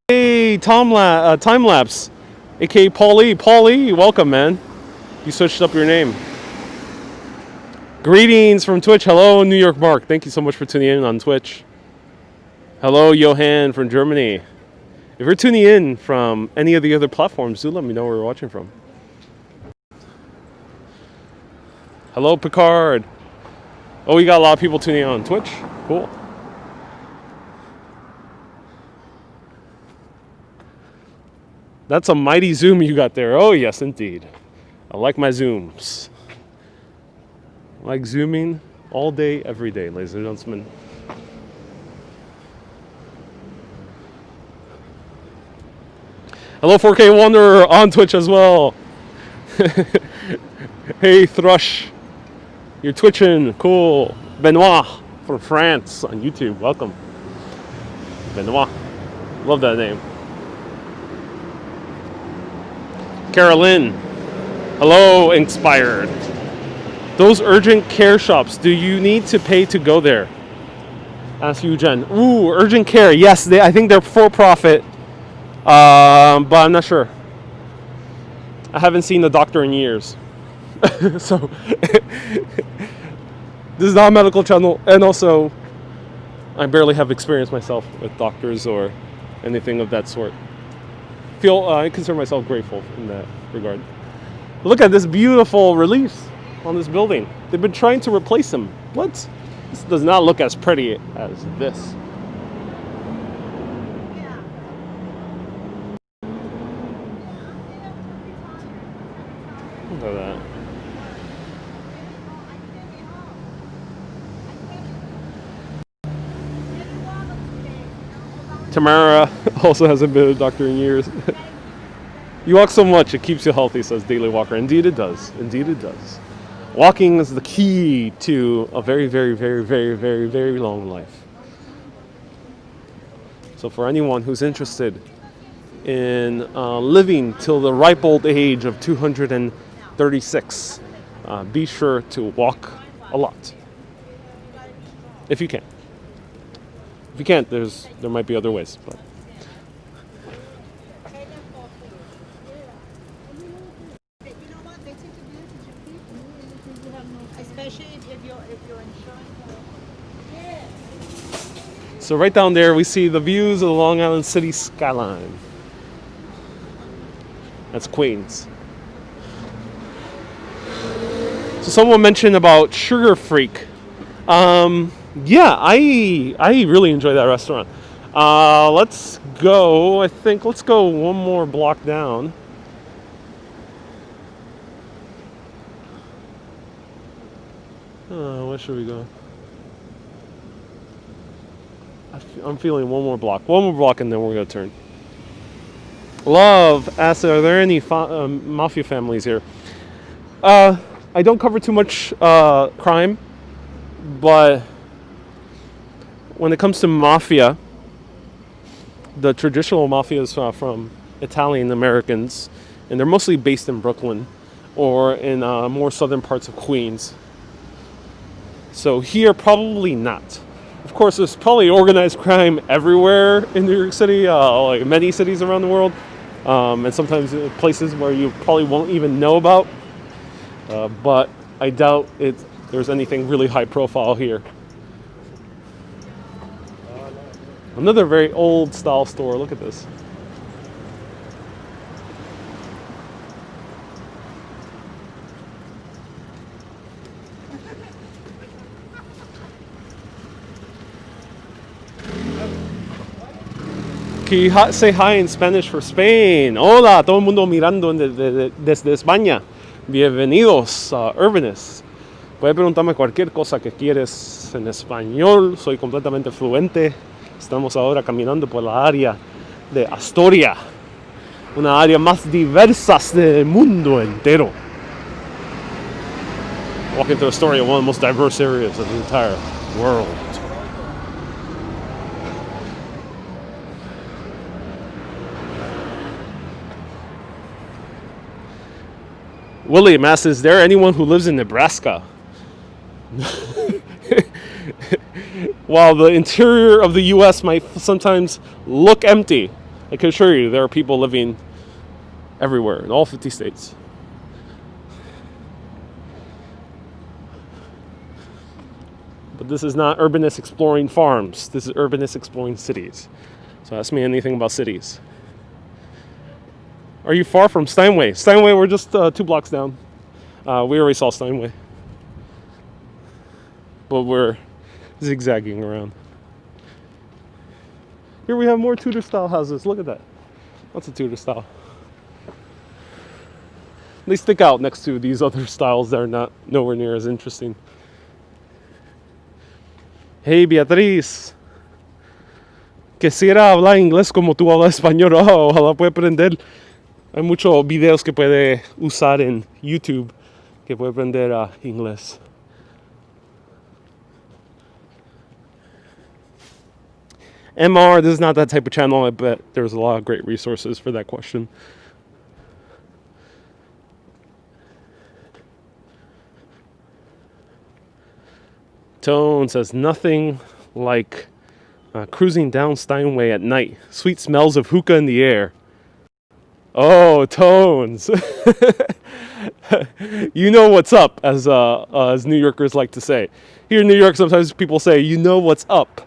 Hey, time lapse. aka Paulie. Paulie, welcome, man. You switched up your name. Greetings from Twitch. Hello, New York Mark. Thank you so much for tuning in on Twitch. Hello, Johan from Germany. If you're tuning in from any of the other platforms, do let me know where you're watching from. Hello, Picard. Oh, we got a lot of people tuning in on Twitch. Cool. That's a mighty zoom you got there. Oh, yes, indeed. I like my zooms. I like zooming all day, every day, ladies and gentlemen. Hello, 4K Wanderer on Twitch as well. Hey, Thrush. You're twitching. Cool. Benoit from France on YouTube. Welcome. Benoit. Love that name. Carolyn. Hello, Inspired. Those urgent care shops, do you need to pay to go there? Ask you, Jen. Ooh, urgent care. Yes, I think they're for profit, but I'm not sure. I haven't seen a doctor in years. So, this is not a medical channel, and also, I barely have experience myself with doctors or anything of that sort. I consider myself grateful in that regard. Look at this beautiful reliefs on this building. They've been trying to replace them. What? This does not look as pretty as this. Look at that. Tamara also hasn't been a doctor in years. You walk so much, it keeps you healthy, says Daily Walker. Indeed it does. Indeed it does. Walking is the key to a very, very, very, very, very, very long life. So for anyone who's interested in living till the ripe old age of 236, be sure to walk a lot. If you can. If you can't, there might be other ways. But. So right down there, we see the views of the Long Island City skyline. That's Queens. So someone mentioned about Sugar Freak. Yeah, I really enjoy that restaurant. Let's go. Let's go one more block down. Where should we go? I'm feeling one more block. One more block and then we're going to turn. Love asks, are there any mafia families here? I don't cover too much crime, but when it comes to mafia, the traditional mafia is from Italian Americans, and they're mostly based in Brooklyn or in more southern parts of Queens. So here, probably not. Of course, there's probably organized crime everywhere in New York City, like many cities around the world, and sometimes places where you probably won't even know about. But I doubt there's anything really high profile here. Another very old style store. Look at this. Can you say hi in Spanish for Spain? Hola, todo el mundo mirando desde España. Bienvenidos a Urbanist. Puedes preguntarme cualquier cosa que quieres en español. Soy completamente fluente. Estamos ahora caminando por la área de Astoria, una área más diversa del mundo entero. Walking through Astoria, one of the most diverse areas of the entire world. William asks, is there anyone who lives in Nebraska? While the interior of the U.S. might sometimes look empty, I can assure you there are people living everywhere in all 50 states. But this is not Urbanist exploring farms. This is Urbanist exploring cities. So ask me anything about cities. Are you far from Steinway? Steinway, we're just 2 blocks down. We already saw Steinway. But we're zigzagging around. Here we have more Tudor style houses. Look at that. That's a Tudor style. They stick out next to these other styles that are not nowhere near as interesting. Hey Beatriz, quisiera hablar inglés como tú hablas español. Oh, ojalá pueda aprender. Hay muchos videos que puede usar en YouTube que puede aprender inglés. MR, this is not that type of channel. I bet there's a lot of great resources for that question. Tone says nothing like cruising down Steinway at night. Sweet smells of hookah in the air. Oh, Tones. You know what's up, as New Yorkers like to say. Here in New York, sometimes people say, you know what's up.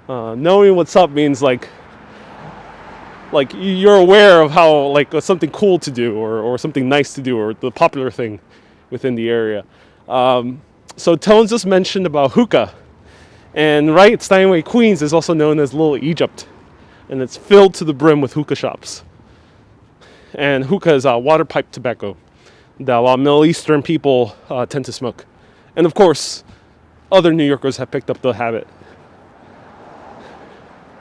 Knowing what's up means like you're aware of how, like, something cool to do or something nice to do or the popular thing within the area. So Tones just mentioned about hookah. And right, Steinway, Queens is also known as Little Egypt. And it's filled to the brim with hookah shops. And hookah is water pipe tobacco that a lot of Middle Eastern people tend to smoke. And of course, other New Yorkers have picked up the habit.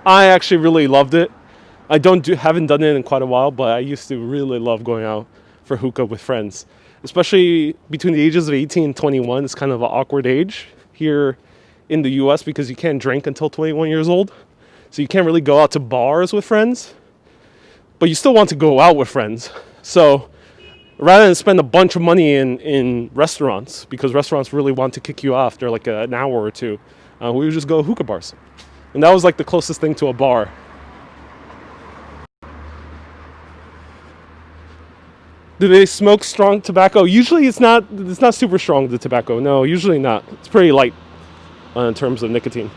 I actually really loved it. I haven't done it in quite a while, but I used to really love going out for hookah with friends. Especially between the ages of 18 and 21, it's kind of an awkward age here in the US because you can't drink until 21 years old. So you can't really go out to bars with friends, but you still want to go out with friends. So rather than spend a bunch of money in restaurants, because restaurants really want to kick you off after like an hour or two, we would just go hookah bars. And that was like the closest thing to a bar. Do they smoke strong tobacco? Usually it's not super strong, the tobacco. No, usually not. It's pretty light in terms of nicotine.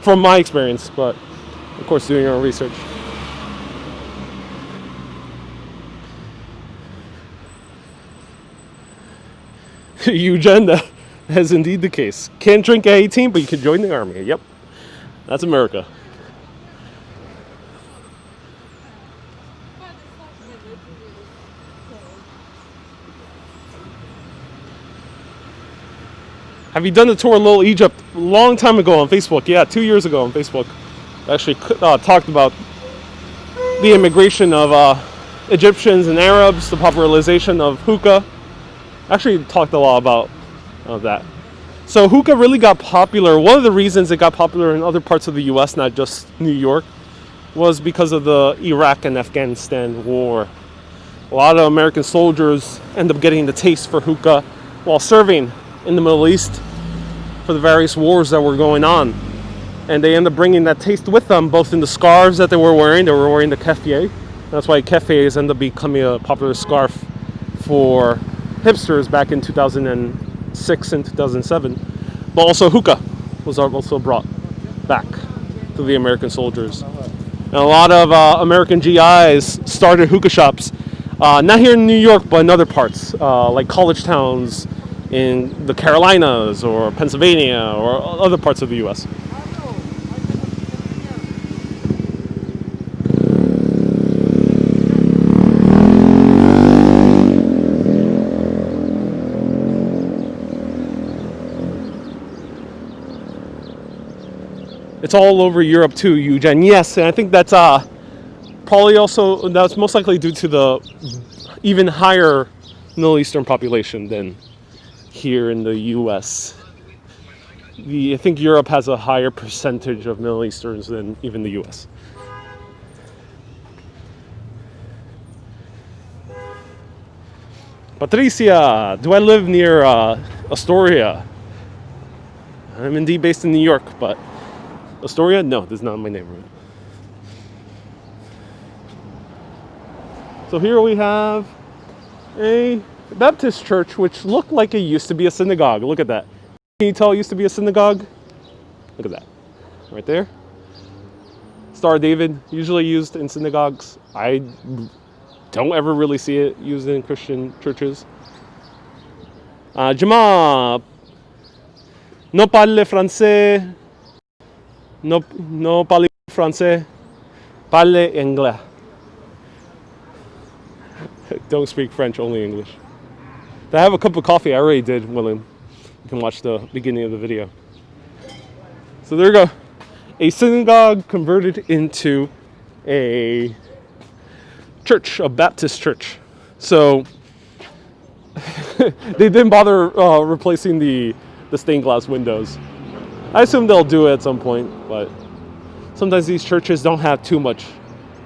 From my experience, but of course doing your own research. Eugene, that is indeed the case. Can't drink at 18, but you can join the army. Yep, that's America. Have you done the tour of Little Egypt? A long time ago on Facebook. Yeah, 2 years ago on Facebook. I actually talked about the immigration of Egyptians and Arabs, the popularization of hookah. Actually talked a lot about that. So hookah really got popular. One of the reasons it got popular in other parts of the US, not just New York, was because of the Iraq and Afghanistan war. A lot of American soldiers end up getting the taste for hookah while serving in the Middle East for the various wars that were going on. And they end up bringing that taste with them, both in the scarves that they were wearing. They were wearing the keffiyeh. That's why keffiyehs end up becoming a popular scarf for hipsters back in 2006 and 2007. But also hookah was also brought back to the American soldiers. And a lot of American GIs started hookah shops, not here in New York, but in other parts, like college towns in the Carolinas or Pennsylvania or other parts of the US. It's all over Europe too, Eugene. Yes, and I think that's that's most likely due to the even higher Middle Eastern population than here in the US. I think Europe has a higher percentage of Middle Easterns than even the US. Patricia, do I live near Astoria? I'm indeed based in New York, but Astoria? No, this is not my neighborhood. So here we have a Baptist church, which looked like it used to be a synagogue. Look at that. Can you tell it used to be a synagogue? Look at that. Right there. Star of David, usually used in synagogues. I don't ever really see it used in Christian churches. Jama, no parle français, no parle français, parle anglais. Don't speak French, only English. Did I have a cup of coffee? I already did, William. You can watch the beginning of the video. So there you go. A synagogue converted into a church, a Baptist church. So they didn't bother replacing the stained glass windows. I assume they'll do it at some point, but sometimes these churches don't have too much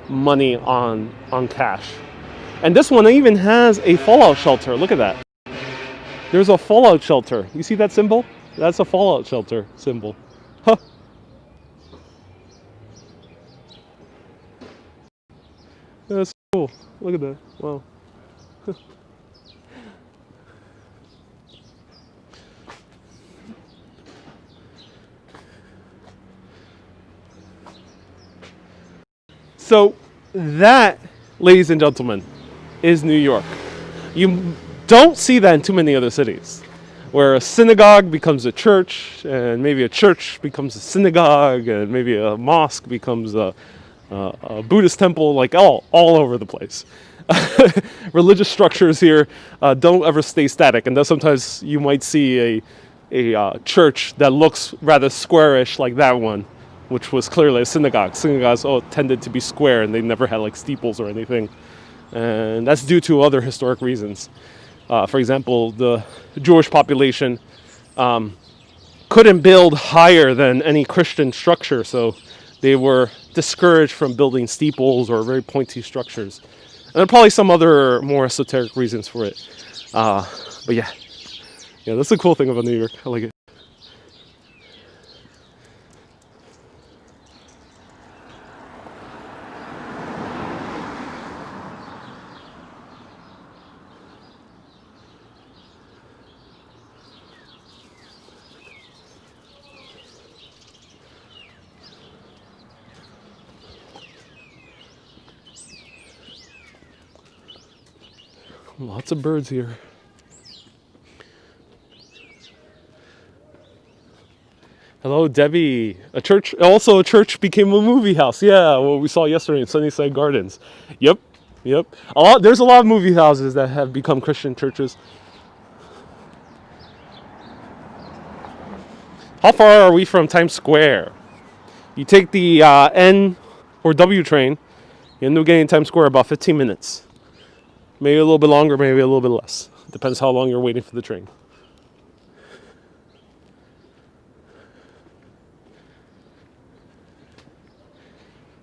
money on cash. And this one even has a fallout shelter. Look at that. There's a fallout shelter. You see that symbol? That's a fallout shelter symbol. Huh. That's cool. Look at that. Wow. So that, ladies and gentlemen, is New York. You don't see that in too many other cities, where a synagogue becomes a church, and maybe a church becomes a synagogue, and maybe a mosque becomes a Buddhist temple, like all over the place. Religious structures here don't ever stay static, and then sometimes you might see a church that looks rather squarish, like that one, which was clearly a synagogue. Synagogues tended to be square, and they never had like steeples or anything, and that's due to other historic reasons. For example, the Jewish population couldn't build higher than any Christian structure, so they were discouraged from building steeples or very pointy structures. And there are probably some other more esoteric reasons for it. But yeah, that's the cool thing about New York. I like it. Lots of birds here. Hello, Debbie. A church became a movie house. Yeah, what we saw yesterday in Sunnyside Gardens. Yep. There's a lot of movie houses that have become Christian churches. How far are we from Times Square? You take the N or W train, you end up getting Times Square about 15 minutes. Maybe a little bit longer, maybe a little bit less. Depends how long you're waiting for the train.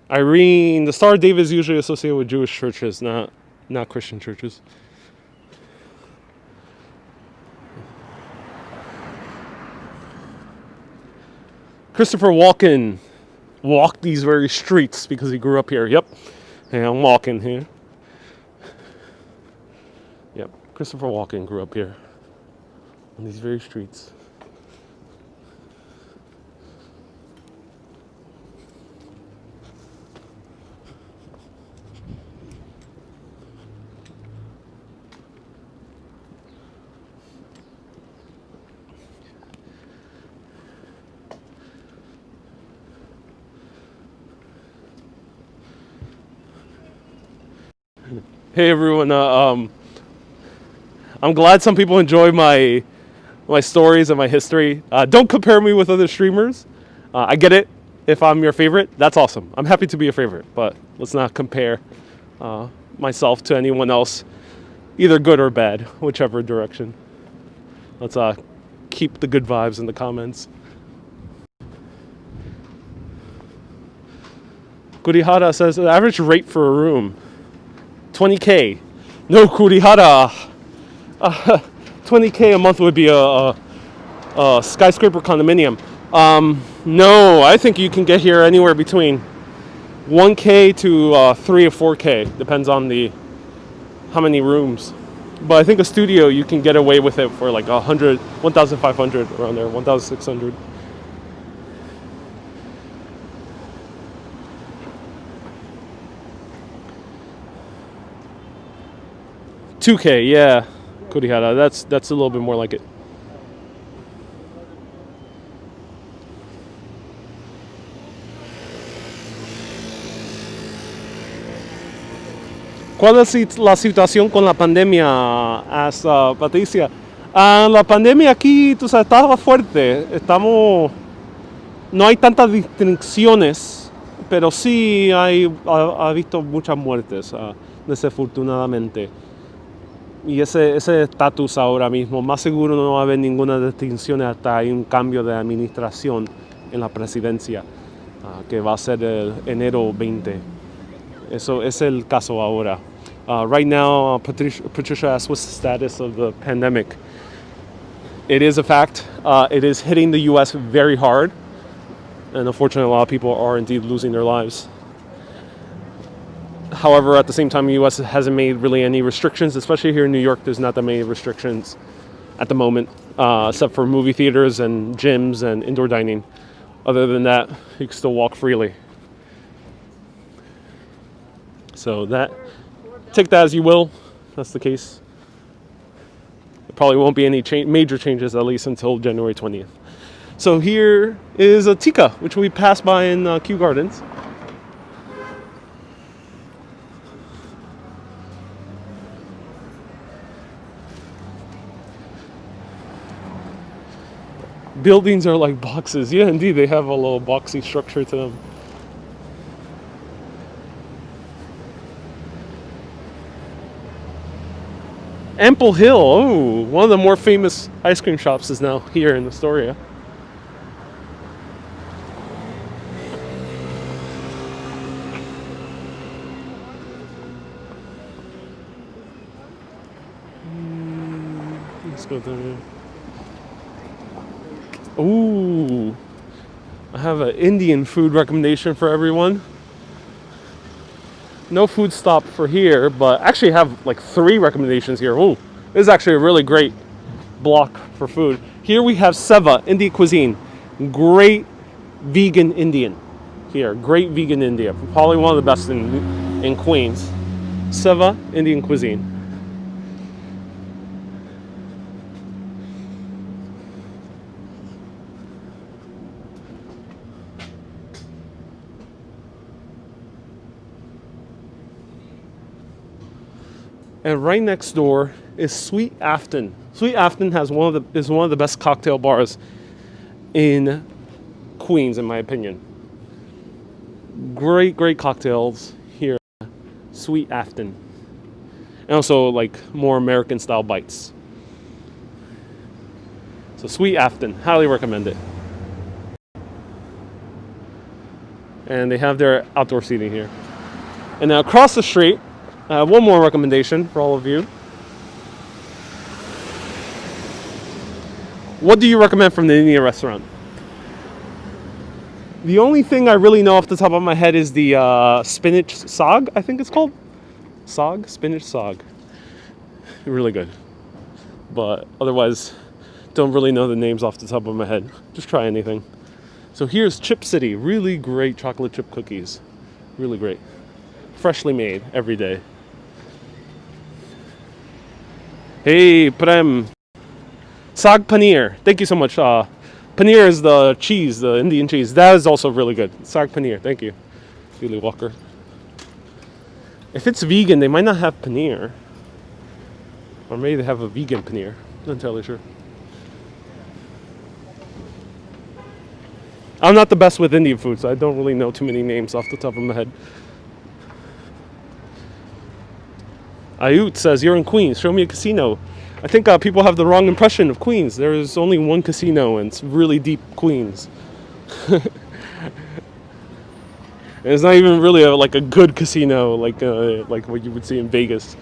Irene, the Star of David is usually associated with Jewish churches, not Christian churches. Christopher Walken walked these very streets because he grew up here. Yep. Hey, I'm walking here. Yep. Christopher Walken grew up here on these very streets. Hey everyone, I'm glad some people enjoy my stories and my history. Don't compare me with other streamers. I get it. If I'm your favorite, that's awesome. I'm happy to be a favorite, but let's not compare myself to anyone else, either good or bad, whichever direction. Let's keep the good vibes in the comments. Kurihara says the average rate for a room, 20K. No, Kurihara. 20K a month would be a skyscraper condominium. No, I think you can get here anywhere between 1K to 3 or 4K. Depends on the how many rooms. But I think a studio, you can get away with it for like 100, 1,500 around there, 1,600. $2K, yeah. Kurihara, that's a little bit more like it. ¿Cuál es la situación con la pandemia, Patricia? La pandemia aquí, tú sabes, estaba fuerte. No hay tantas restricciones, pero sí ha visto muchas muertes, desafortunadamente. Y ese estatus ahora mismo, más seguro no va a haber ninguna distinción hasta hay un cambio de administración en la presidencia, que va a ser el enero 20. Eso es el caso ahora. Right now, Patricia asked what's the status of the pandemic. It is a fact. It is hitting the U.S. very hard. And unfortunately, a lot of people are indeed losing their lives. However, at the same time, the U.S. hasn't made really any restrictions, especially here in New York. There's not that many restrictions at the moment, except for movie theaters and gyms and indoor dining. Other than that, you can still walk freely. So take that as you will. That's the case. There probably won't be any major changes, at least until January 20th. So here is a Tika, which we passed by in Kew Gardens. Buildings are like boxes. Yeah, indeed, they have a little boxy structure to them. Ample Hill, oh, one of the more famous ice cream shops is now here in Astoria. Let's go there. Ooh, I have an Indian food recommendation for everyone. No food stop for here, but actually have like 3 recommendations here. Ooh, this is actually a really great block for food. Here we have Seva, Indian cuisine. Great vegan Indian here. Great vegan India. Probably one of the best in Queens. Seva, Indian cuisine. And right next door is Sweet Afton. Sweet Afton is one of the best cocktail bars in Queens, in my opinion. Great cocktails here, Sweet Afton, and also like more American style bites. So Sweet Afton, highly recommend it. And they have their outdoor seating here. And now across the street, one more recommendation for all of you. What do you recommend from the Indian restaurant? The only thing I really know off the top of my head is the spinach sag, I think it's called. Spinach sag. Really good. But otherwise, don't really know the names off the top of my head. Just try anything. So here's Chip City. Really great chocolate chip cookies. Really great. Freshly made every day. Hey, Prem. Sag paneer. Thank you so much. Paneer is the cheese, the Indian cheese. That is also really good. Sag paneer. Thank you, Julie Walker. If it's vegan, they might not have paneer. Or maybe they have a vegan paneer. Not entirely sure. I'm not the best with Indian food, so I don't really know too many names off the top of my head. Ayut says, you're in Queens. Show me a casino. I think people have the wrong impression of Queens. There is only one casino, and it's really deep Queens. And it's not even really a good casino like what you would see in Vegas.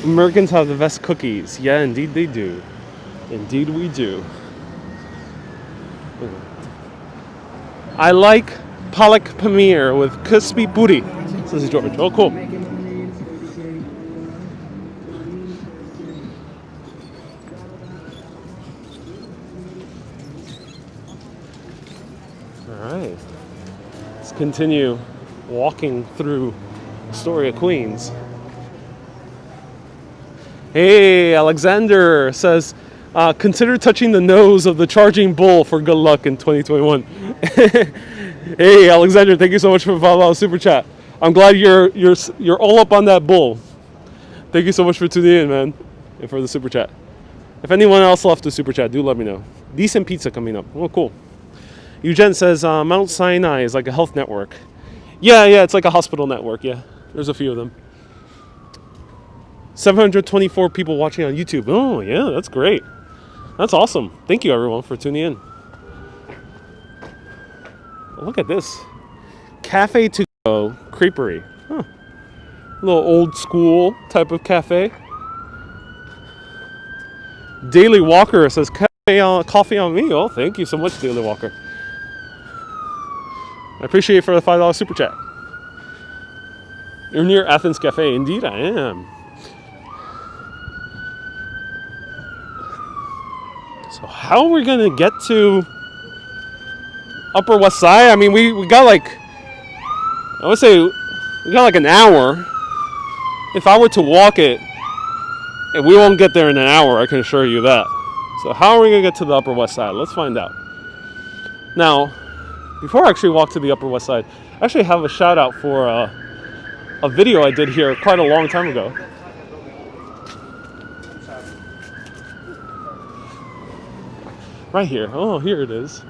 Americans have the best cookies. Yeah, indeed they do. Indeed we do. I like palak paneer with crispy puri. This is George. Oh, cool. All right. Let's continue walking through Astoria, Queens. Hey, Alexander says, consider touching the nose of the charging bull for good luck in 2021. Hey, Alexander, thank you so much for the $5 super chat. I'm glad you're all up on that bull. Thank you so much for tuning in, man, and for the super chat. If anyone else left the super chat, do let me know. Decent pizza coming up. Oh, cool. Eugene says Mount Sinai is like a health network. Yeah, it's like a hospital network. Yeah, there's a few of them. 724 people watching on YouTube. Oh, yeah, that's great. That's awesome. Thank you, everyone, for tuning in. Look at this. Cafe to go creperie. Huh. A little old school type of cafe. Daily Walker says coffee on me. Oh, thank you so much, Daily Walker. I appreciate it for the $5 super chat. You're near Athens Cafe. Indeed, I am. So how are we gonna get to Upper West Side? I mean, we got like, I would say we got like an hour. If I were to walk it, and we won't get there in an hour, I can assure you that. So how are we gonna get to the Upper West Side? Let's find out. Now, before I actually walk to the Upper West Side, I actually have a shout out for a video I did here quite a long time ago. Right here. Oh, here it is.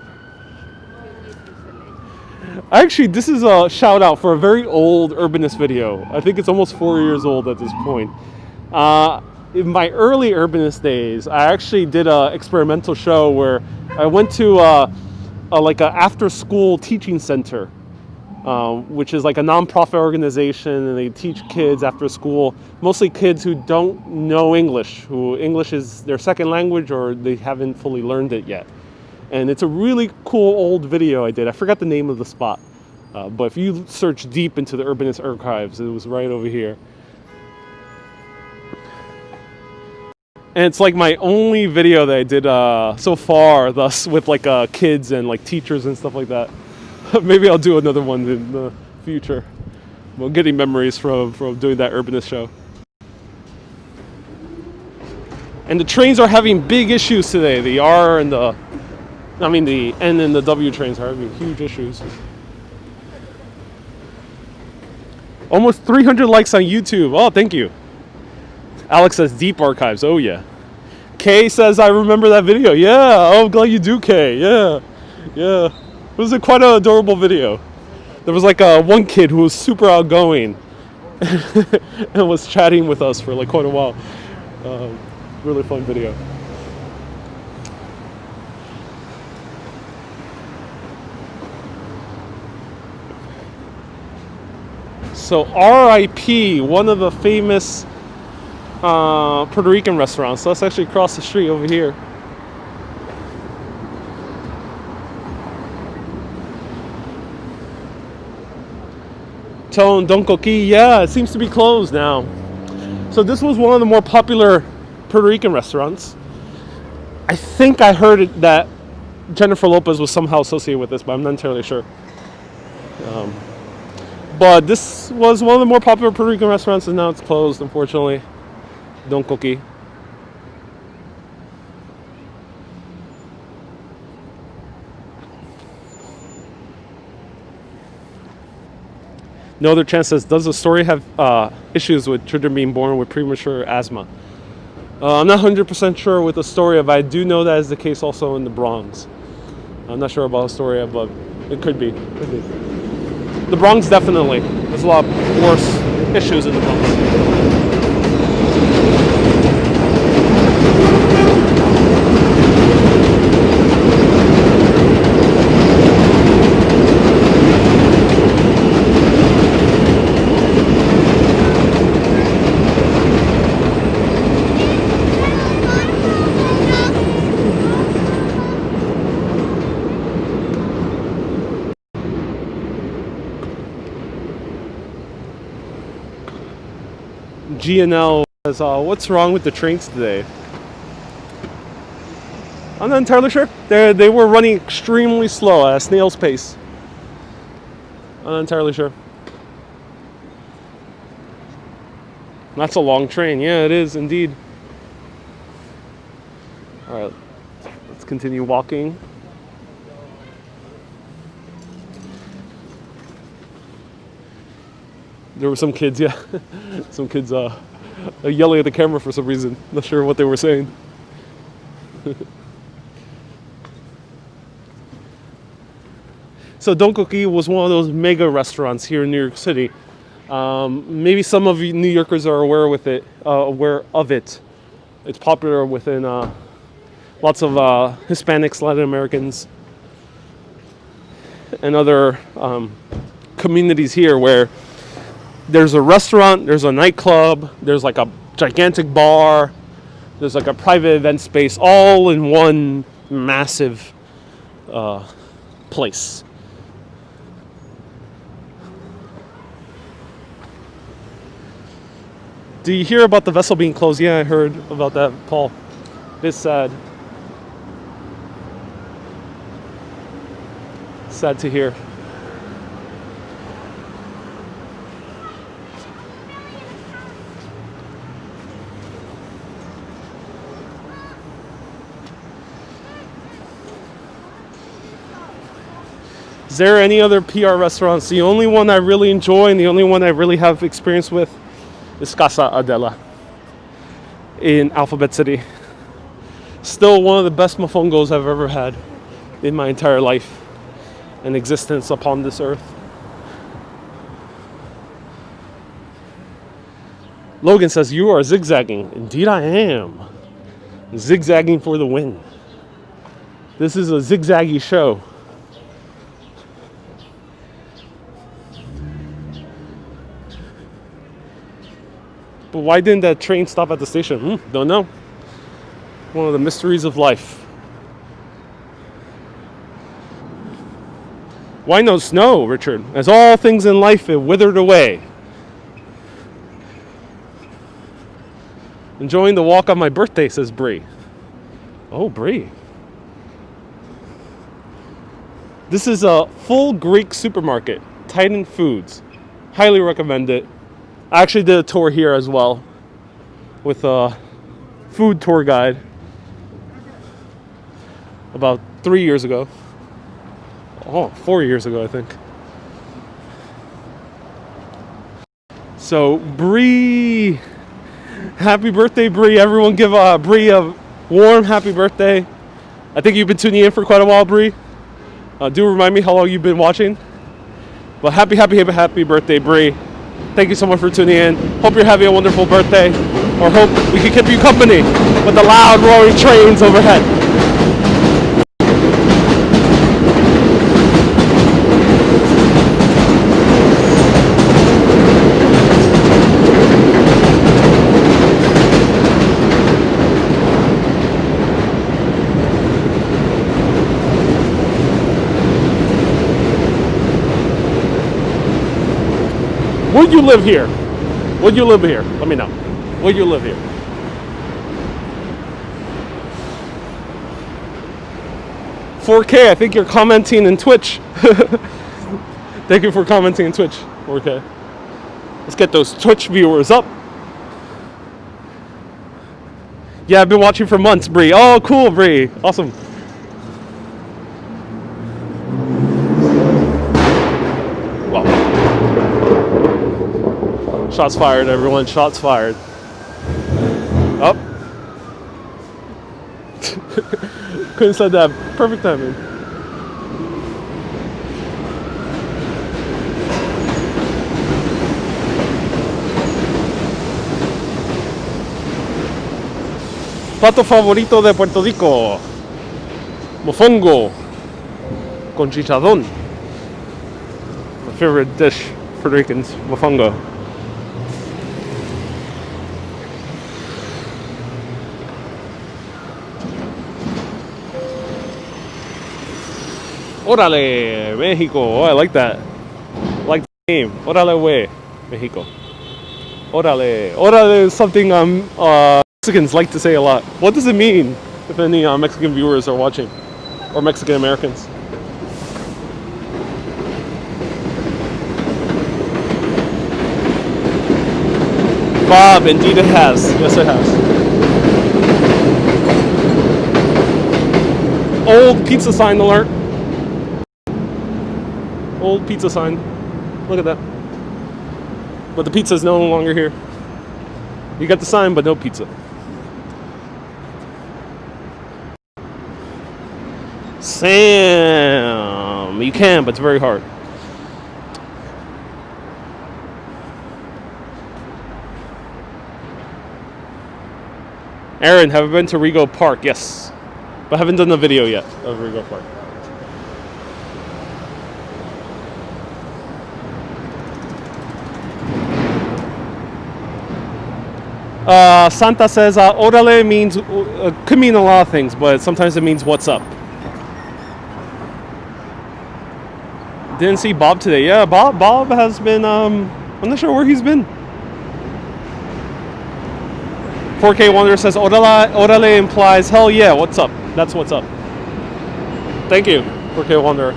Actually, this is a shout out for a very old Urbanist video. I think it's almost 4 years old at this point. In my early Urbanist days, I actually did an experimental show where I went to like an after-school teaching center, which is like a non-profit organization, and they teach kids after school, mostly kids who don't know English, who English is their second language or they haven't fully learned it yet. And it's a really cool old video I did. I forgot the name of the spot, but if you search deep into the Urbanist archives, it was right over here. And it's like my only video that I did so far, thus with like kids and like teachers and stuff like that. Maybe I'll do another one in the future. Well, getting memories from doing that Urbanist show. And the trains are having big issues today. The R and the N and the W trains are having huge issues. Almost 300 likes on YouTube. Oh, thank you. Alex says deep archives. Oh yeah. Kay says I remember that video. Yeah. Oh, I'm glad you do, Kay. Yeah. It was quite an adorable video. There was like one kid who was super outgoing and was chatting with us for like quite a while. Really fun video. So RIP, one of the famous Puerto Rican restaurants. So let's actually cross the street over here. Don Coqui, yeah, it seems to be closed now. So this was one of the more popular Puerto Rican restaurants. I think I heard that Jennifer Lopez was somehow associated with this, but I'm not entirely sure. But this was one of the more popular Puerto Rican restaurants, and now it's closed, unfortunately. Don Coqui. No other chance says, does Astoria have issues with children being born with premature asthma? I'm not 100% sure with Astoria, but I do know that is the case also in the Bronx. I'm not sure about Astoria, but it could be. The Bronx definitely. There's a lot worse issues in the Bronx. GNL says, what's wrong with the trains today? I'm not entirely sure. They were running extremely slow at a snail's pace. I'm not entirely sure. That's a long train. Yeah, it is indeed. All right, let's continue walking. There were some kids, yeah. Some kids yelling at the camera for some reason. Not sure what they were saying. So Donkoki was one of those mega restaurants here in New York City. Maybe some of you New Yorkers are aware of it. It's popular within lots of Hispanics, Latin Americans, and other communities here where there's a restaurant, there's a nightclub, there's like a gigantic bar, there's like a private event space, all in one massive place. Do you hear about the vessel being closed? Yeah, I heard about that, Paul. It's sad. Sad to hear. Is there any other PR restaurants? The only one I really enjoy and the only one I really have experience with is Casa Adela in Alphabet City. Still one of the best mofongos I've ever had in my entire life and existence upon this earth. Logan says, you are zigzagging. Indeed I am. Zigzagging for the win. This is a zigzaggy show. But why didn't that train stop at the station? Don't know. One of the mysteries of life. Why no snow, Richard? As all things in life, it withered away. Enjoying the walk on my birthday, says Bree. Oh, Bree. This is a full Greek supermarket. Titan Foods. Highly recommend it. I actually did a tour here as well with a food tour guide about 3 years ago. 4 years ago, I think. So, Bree, happy birthday, Bree. Everyone give Bree a warm happy birthday. I think you've been tuning in for quite a while, Bree. Do remind me how long you've been watching. But happy birthday, Bree. Thank you so much for tuning in. Hope you're having a wonderful birthday. Or hope we can keep you company with the loud roaring trains overhead. Would you live here? Would you live here? Let me know. Would you live here? $4K, I think you're commenting in Twitch. Thank you for commenting in Twitch. $4K. Let's get those Twitch viewers up. Yeah, I've been watching for months, Bree. Oh, cool, Bree. Awesome. Shots fired, everyone. Shots fired. Up. Couldn't have said that. Perfect timing. Plato favorito de Puerto Rico. Mofongo. Con chicharrón. My favorite dish, Puerto Ricans. Mofongo. Órale, Mexico. Oh, I like that. I like the name. Órale, way, Mexico. Orale. Orale is something Mexicans like to say a lot. What does it mean if any Mexican viewers are watching? Or Mexican Americans? Bob, indeed it has. Yes, it has. Old pizza sign alert. Old pizza sign. Look at that. But the pizza is no longer here. You got the sign, but no pizza. Sam. You can, but it's very hard. Aaron, have I been to Rego Park? Yes. But I haven't done a video yet of Rego Park. Santa says, orale means, could mean a lot of things, but sometimes it means what's up. Didn't see Bob today. Yeah, Bob has been, I'm not sure where he's been. 4K Wanderer says, orale implies, hell yeah, what's up? That's what's up. Thank you, 4K Wanderer.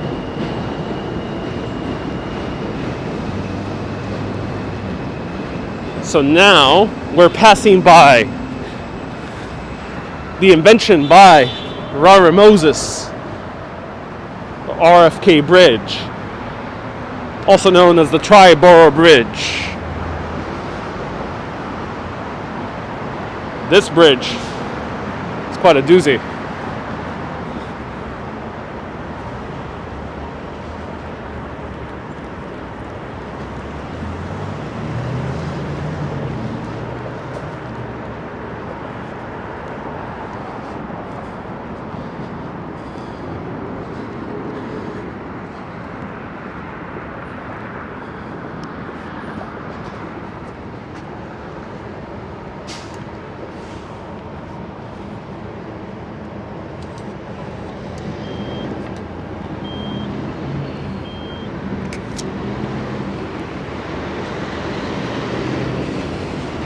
So now we're passing by the invention by Robert Moses, the RFK Bridge, also known as the Triborough Bridge. This bridge is quite a doozy.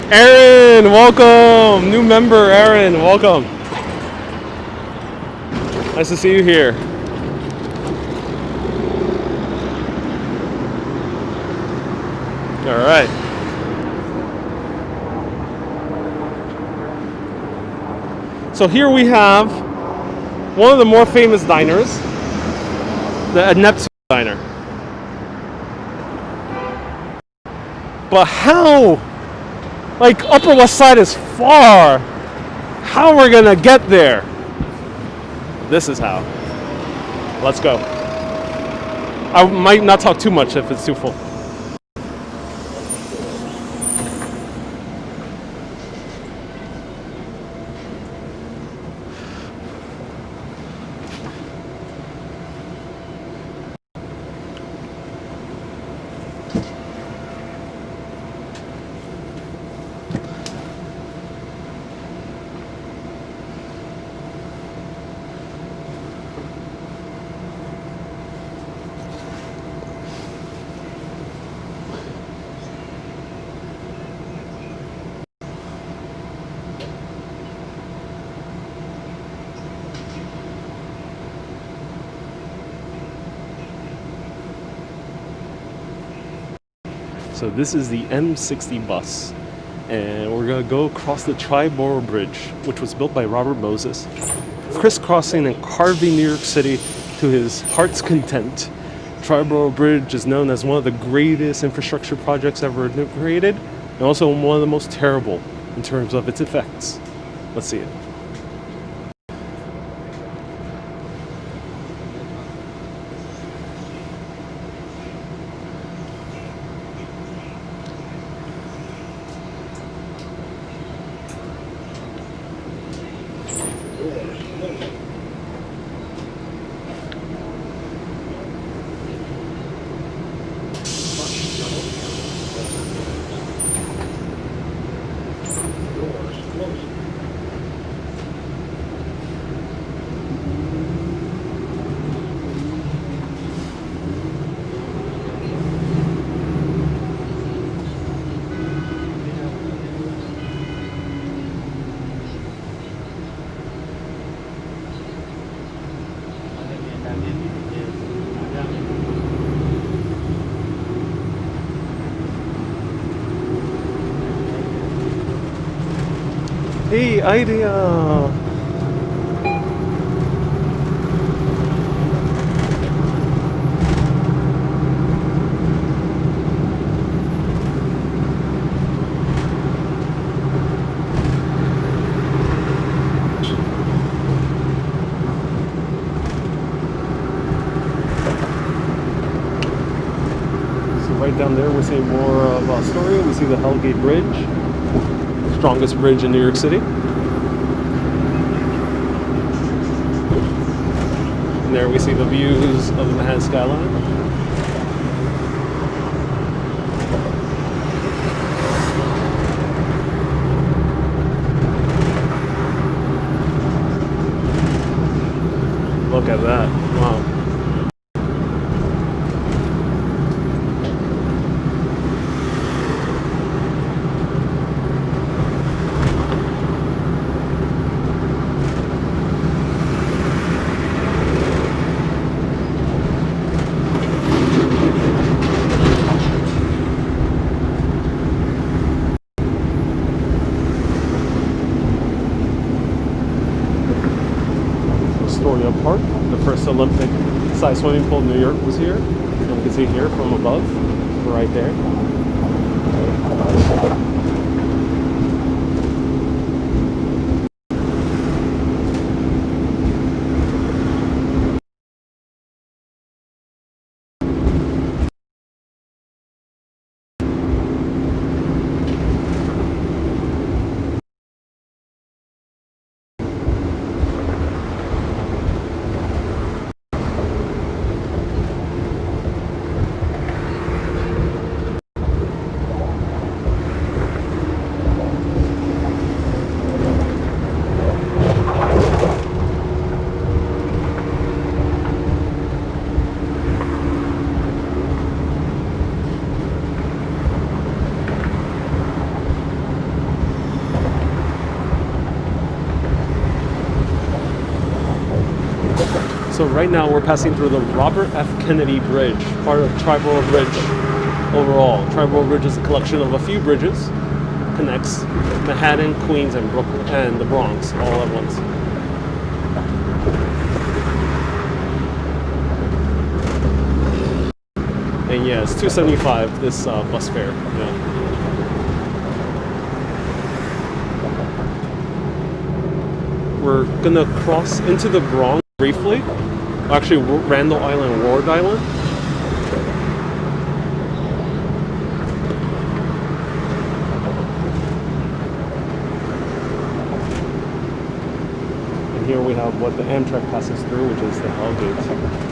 Aaron, welcome! New member, Aaron, welcome. Nice to see you here. All right. So here we have one of the more famous diners, the Neptune Diner. But how? Like, Upper West Side is far. How are we gonna get there? This is how. Let's go. I might not talk too much if it's too full. So this is the M60 bus, and we're gonna go across the Triborough Bridge, which was built by Robert Moses, crisscrossing and carving New York City to his heart's content. Triborough Bridge is known as one of the greatest infrastructure projects ever created, and also one of the most terrible in terms of its effects. Let's see it. Hey, idea. So right down there, we're seeing more of Astoria. We see the Hellgate Bridge, strongest bridge in New York City. And there we see the views of the Manhattan skyline. Look at that. Wow. Astoria Park, the first Olympic size swimming pool in New York was here. And you can see here from above, right there. So right now we're passing through the Robert F. Kennedy Bridge, part of Triborough Bridge overall. Triborough Bridge is a collection of a few bridges, connects Manhattan, Queens, and Brooklyn, and the Bronx all at once. And yeah, it's $2.75 this bus fare. Yeah. We're gonna cross into the Bronx briefly. Actually, Randall Island, Ward Island. And here we have what the Amtrak passes through, which is the Hellgate.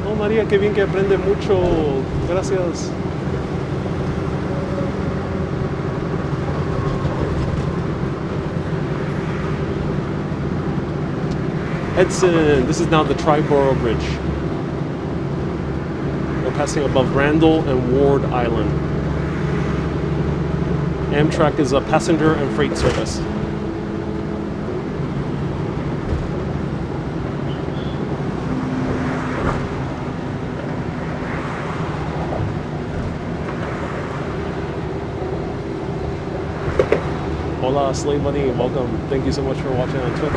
Oh, María, qué bien que aprende mucho. Gracias. Edson, this is now the Triborough Bridge. We're passing above Randall and Ward Island. Amtrak is a passenger and freight service. Hola, Slave Money, welcome. Thank you so much for watching on Twitch.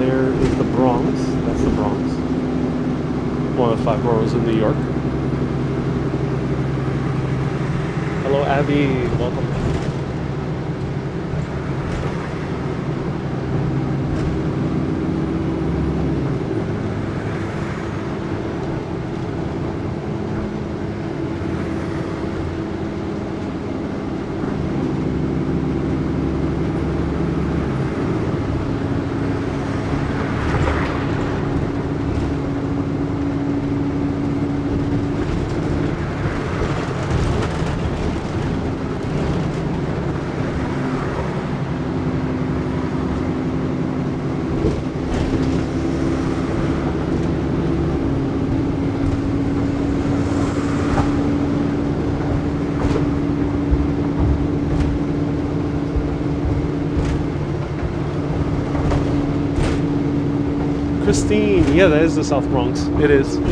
there is the Bronx. That's the Bronx. One of the 5 boroughs of New York. Hello, Abby. Welcome. Christine, yeah, that is the South Bronx. It is. Yeah.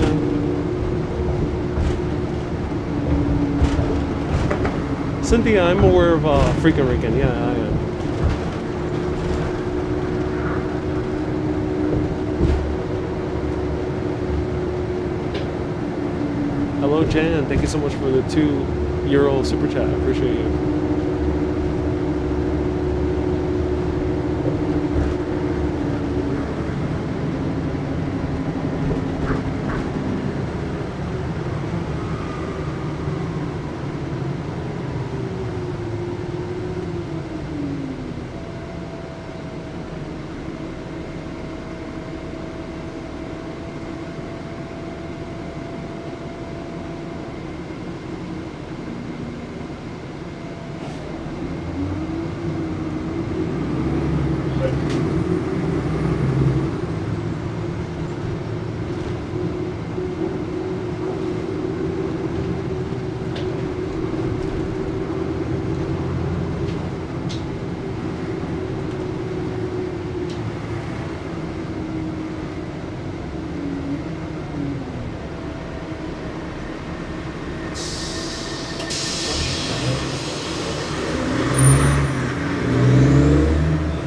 Cynthia, I'm aware of Freakin' Rican. Yeah, I am. Hello, Jan. Thank you so much for the €2 super chat. I appreciate you.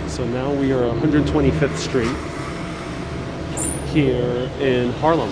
So now we are 125th Street here in Harlem.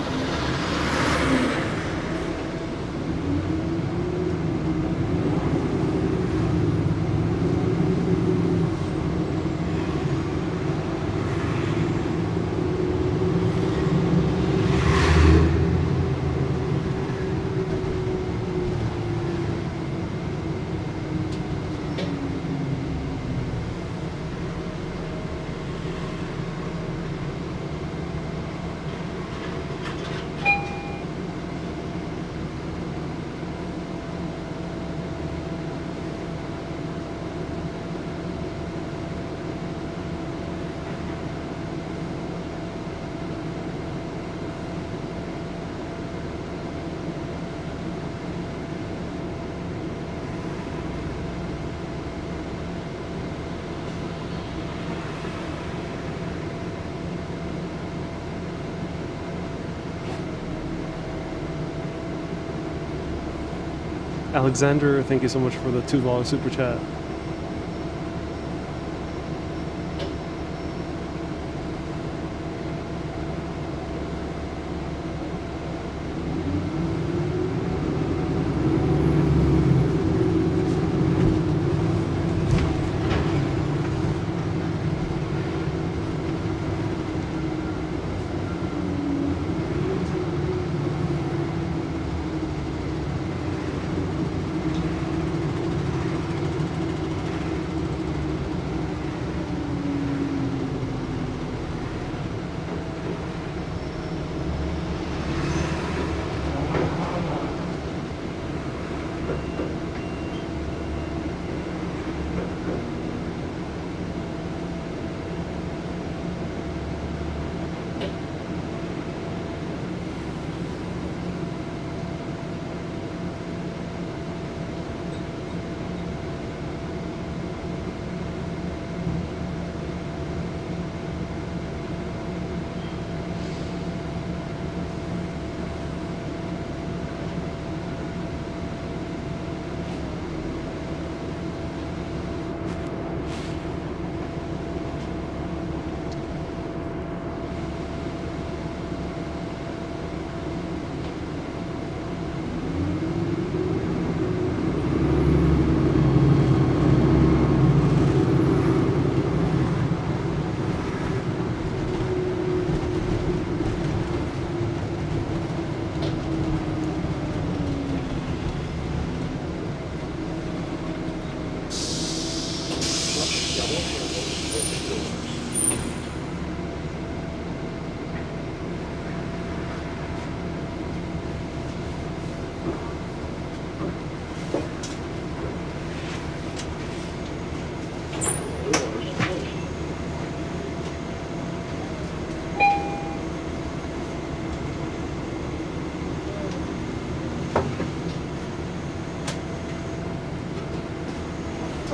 Alexander, thank you so much for the $2 super chat.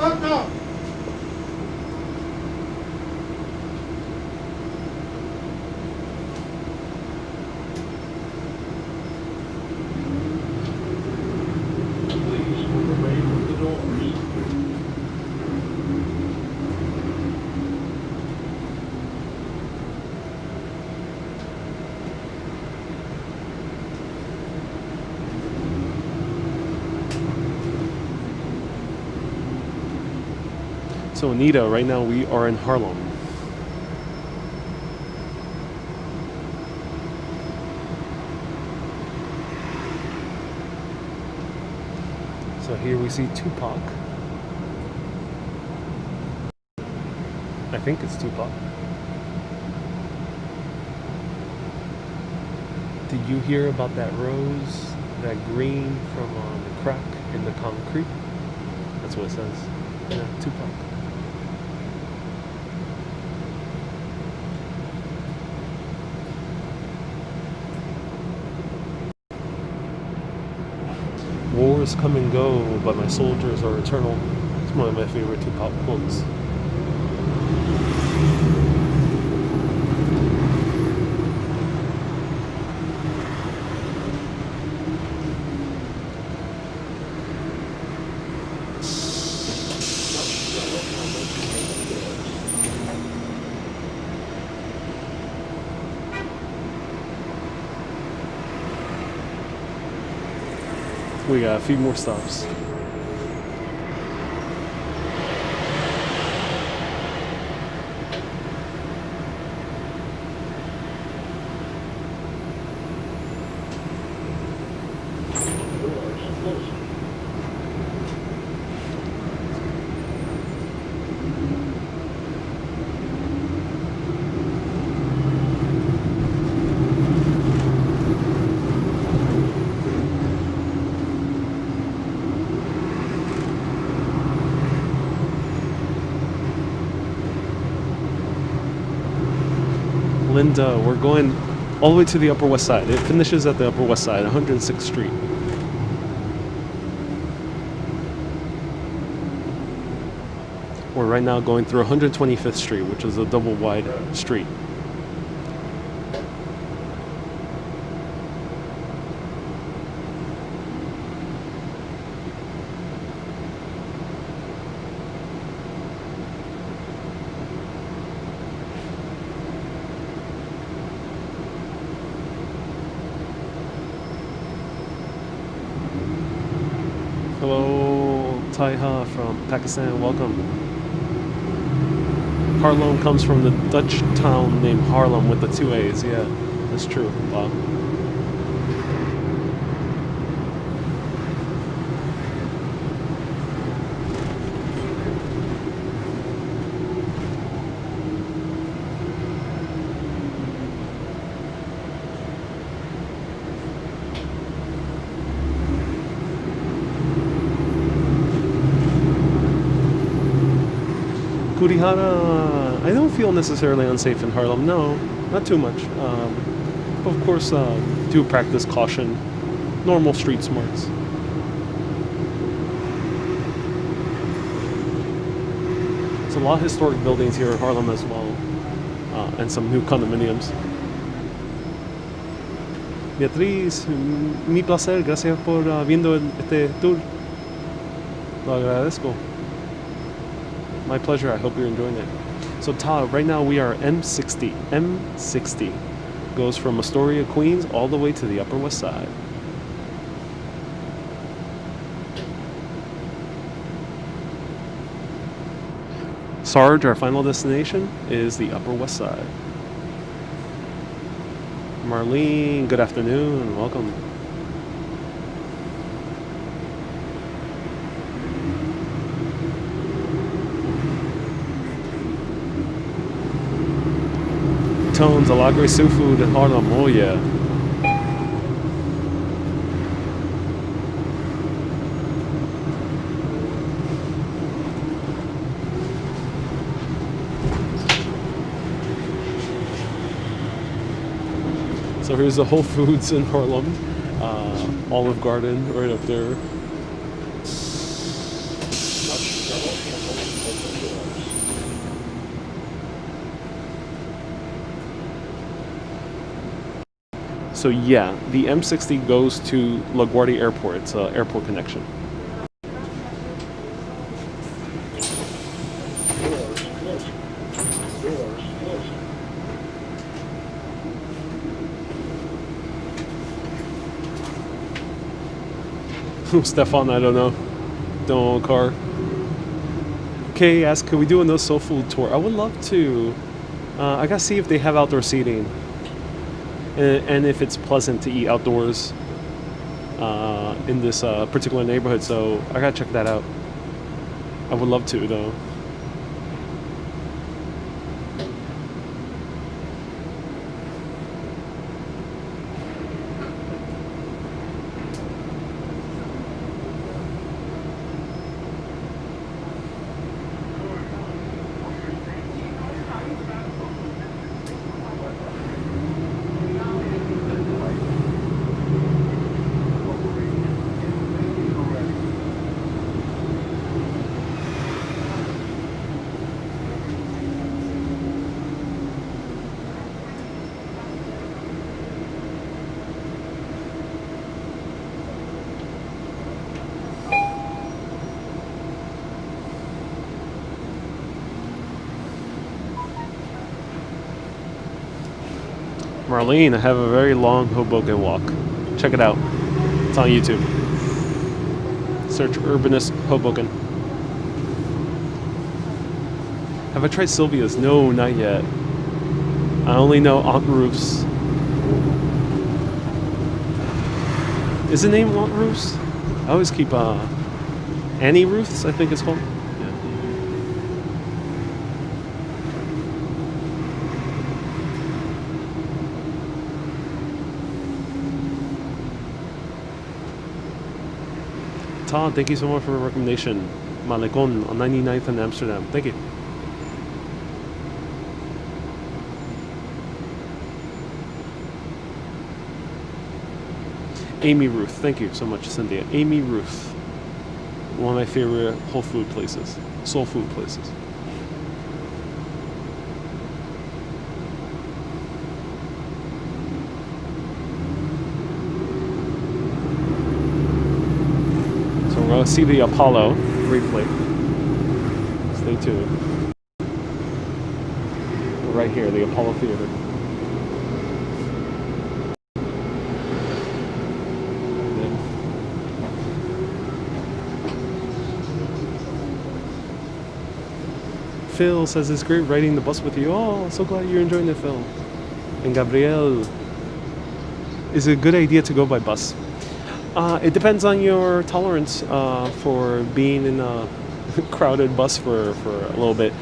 hot dog. Please remain with the doors. So Anita, right now we are in Harlem. So here we see Tupac. I think it's Tupac. Did you hear about that rose, that green from the crack in the concrete? That's what it says. Yeah, Tupac. Wars come and go, but my soldiers are eternal. It's one of my favorite Tupac quotes. We got a few more stops. Doors closing. Linda, we're going all the way to the Upper West Side. It finishes at the Upper West Side, 106th Street. We're right now going through 125th Street, which is a double wide street. Hello, Taiha from Pakistan. Welcome. Harlem comes from the Dutch town named Harlem with the two A's. Yeah, that's true. Wow. Kurihara, I don't feel necessarily unsafe in Harlem. No, not too much. But of course, do practice caution, normal street smarts. There's a lot of historic buildings here in Harlem as well, and some new condominiums. Beatriz, mi placer, gracias por viendo este tour. Lo agradezco. My pleasure. I hope you're enjoying it. So Ta, right now we are M60. M60 goes from Astoria, Queens, all the way to the Upper West Side. Sarge, our final destination, is the Upper West Side. Marlene, good afternoon. Welcome. Tones, Alagre Seafood in Harlem. Oh yeah. So here's the Whole Foods in Harlem. Olive Garden right up there. So yeah, the M60 goes to LaGuardia Airport. It's an airport connection. Doors closing. Doors closing. Stefan, I don't know. Don't own a car. Kay asked, could we do a no soul food tour? I would love to. I gotta see if they have outdoor seating. And if it's pleasant to eat outdoors in this particular neighborhood. So I gotta check that out. I would love to, though. Marlene, I have a very long Hoboken walk. Check it out. It's on YouTube. Search Urbanist Hoboken. Have I tried Sylvia's? No, not yet. I only know Aunt Ruth's. Is the name Aunt Ruth's? I always keep Annie Ruth's, I think it's called. Todd, thank you so much for the recommendation. Malecon on 99th in Amsterdam. Thank you. Amy Ruth. Thank you so much, Cynthia. Amy Ruth. One of my favorite whole food places. Soul food places. We're going to see the Apollo briefly. Stay tuned. We're right here, the Apollo Theater. Phil says it's great riding the bus with you. Oh, so glad you're enjoying it, Phil. And Gabrielle, is it a good idea to go by bus? It depends on your tolerance for being in a crowded bus for a little bit.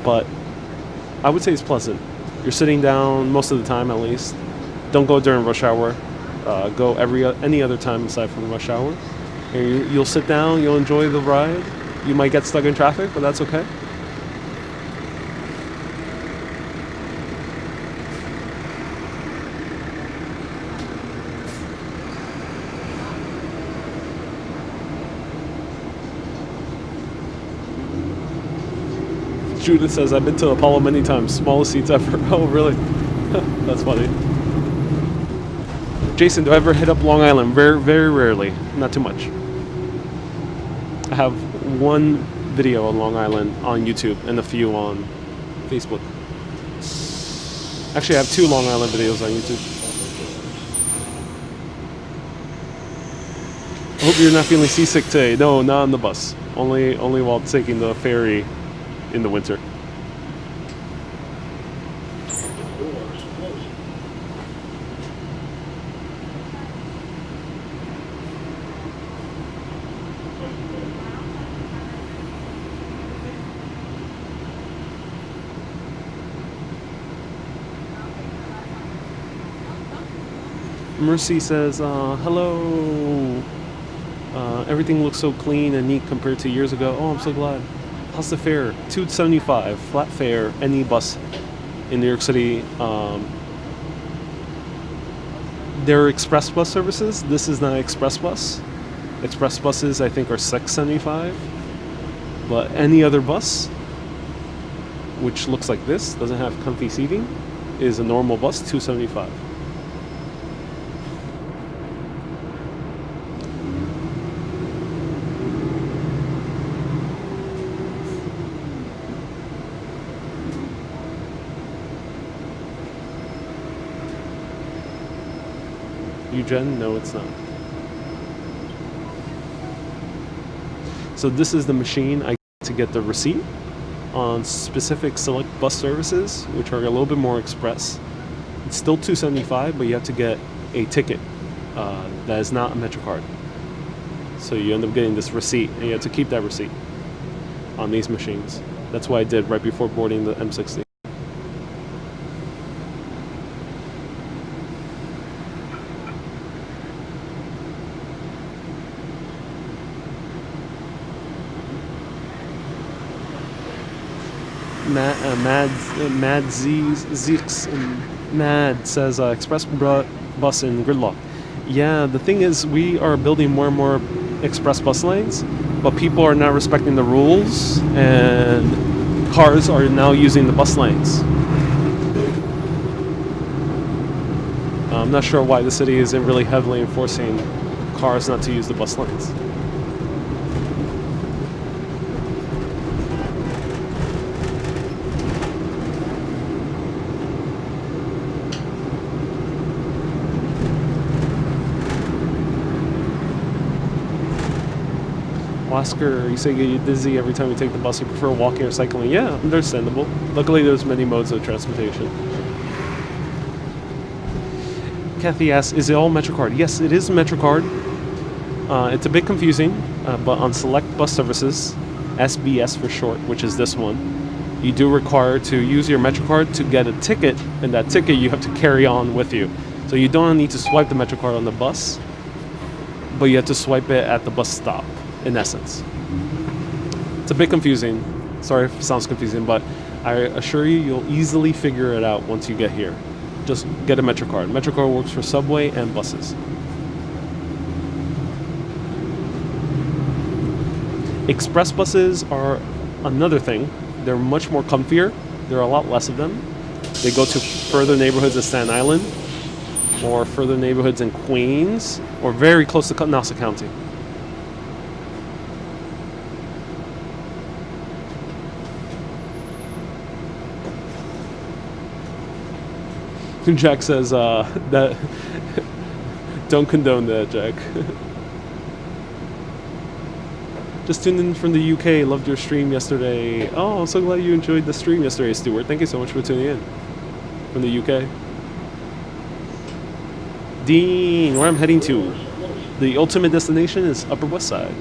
But I would say it's pleasant. You're sitting down most of the time, at least. Don't go during rush hour. Go any other time aside from rush hour. And you'll sit down, you'll enjoy the ride. You might get stuck in traffic, but that's okay. Judith says, I've been to Apollo many times. Smallest seats ever. Oh, really? That's funny. Jason, do I ever hit up Long Island? Very, very rarely. Not too much. I have one video on Long Island on YouTube and a few on Facebook. Actually, I have 2 Long Island videos on YouTube. I hope you're not feeling seasick today. No, not on the bus. Only while taking the ferry in the winter. Doors closing. Mercy says, hello. Everything looks so clean and neat compared to years ago. Oh, I'm so glad. How's the fare? $2.75 flat fare, any bus in New York City. There are express bus services. This is not express bus. Express buses, I think, are $6.75. But any other bus, which looks like this, doesn't have comfy seating, is a normal bus, $2.75. UGen? No, it's not. So this is the machine I to get the receipt on specific select bus services, which are a little bit more express. It's still $2.75, but you have to get a ticket that is not a MetroCard. So you end up getting this receipt, and you have to keep that receipt on these machines. That's what I did right before boarding the M60. Mad Zeeks and Mad says express bus in gridlock. Yeah, the thing is, we are building more and more express bus lanes, but people are not respecting the rules, and cars are now using the bus lanes. I'm not sure why the city isn't really heavily enforcing cars not to use the bus lanes. Oscar, you say you get dizzy every time you take the bus. You prefer walking or cycling? Yeah, understandable. Luckily, there's many modes of transportation. Kathy asks, is it all MetroCard? Yes, it is MetroCard. It's a bit confusing, but on select bus services, SBS for short, which is this one, you do require to use your MetroCard to get a ticket, and that ticket you have to carry on with you. So you don't need to swipe the MetroCard on the bus, but you have to swipe it at the bus stop, in essence. It's a bit confusing. Sorry if it sounds confusing, but I assure you, you'll easily figure it out once you get here. Just get a MetroCard. MetroCard works for subway and buses. Express buses are another thing. They're much more comfier. There are a lot less of them. They go to further neighborhoods of Staten Island, or further neighborhoods in Queens, or very close to Nassau County. Jack says that don't condone that, Jack. Just tuned in from the UK. Loved your stream yesterday. Oh, I'm so glad you enjoyed the stream yesterday, Stuart. Thank you so much for tuning in from the UK. Dean, where I'm heading to. The ultimate destination is Upper West Side.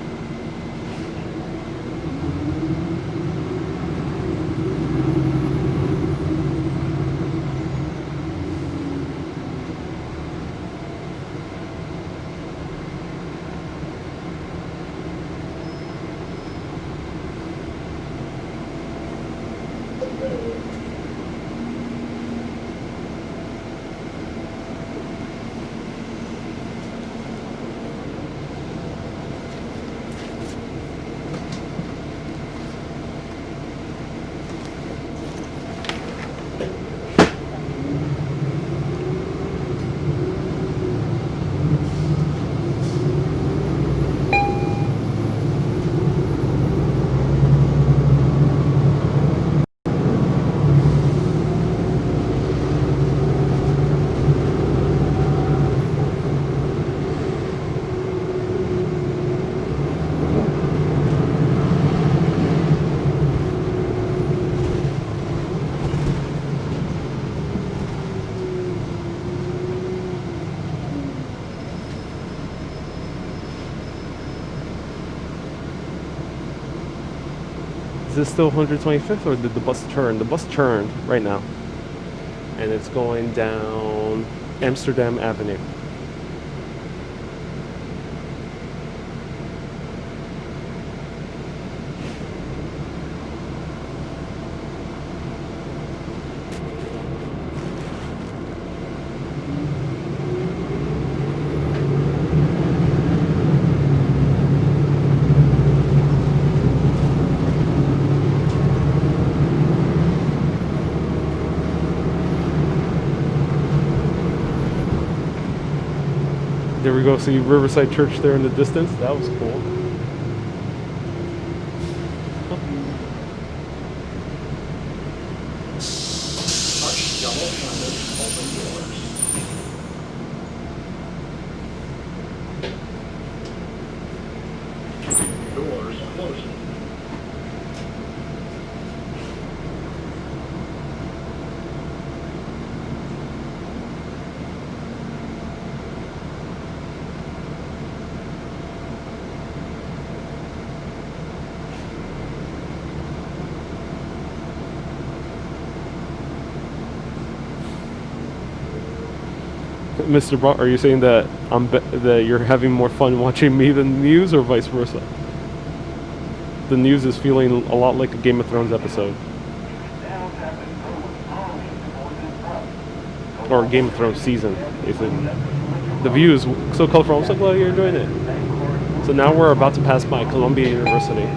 Is this still 125th, or did the bus turn? The bus turned right now, and it's going down Amsterdam Avenue. There we go. See Riverside Church there in the distance. That was cool. Mr. Brock, are you saying that that you're having more fun watching me than the news, or vice versa? The news is feeling a lot like a Game of Thrones episode, or Game of Thrones season, basically. The view is so colorful. I'm so glad you're enjoying it. So now we're about to pass by Columbia University.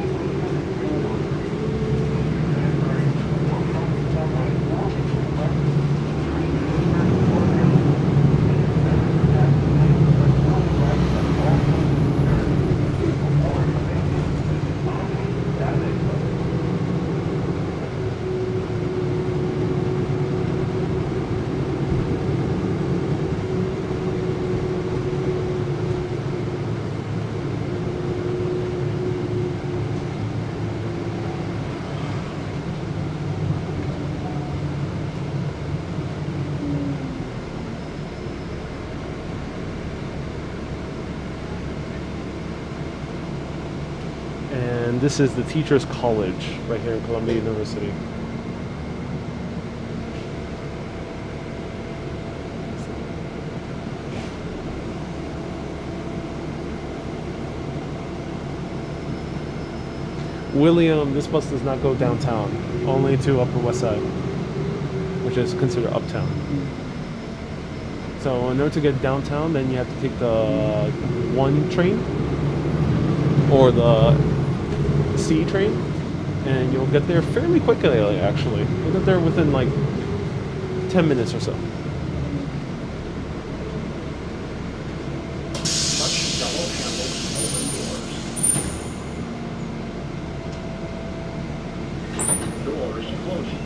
And this is the Teachers College right here in Columbia University. William, this bus does not go downtown, only to Upper West Side, which is considered uptown. So in order to get downtown, then you have to take the 1 train or the C train, and you'll get there fairly quickly, actually. You'll get there within like 10 minutes or so. Touch yellow handles to open doors. Doors closing.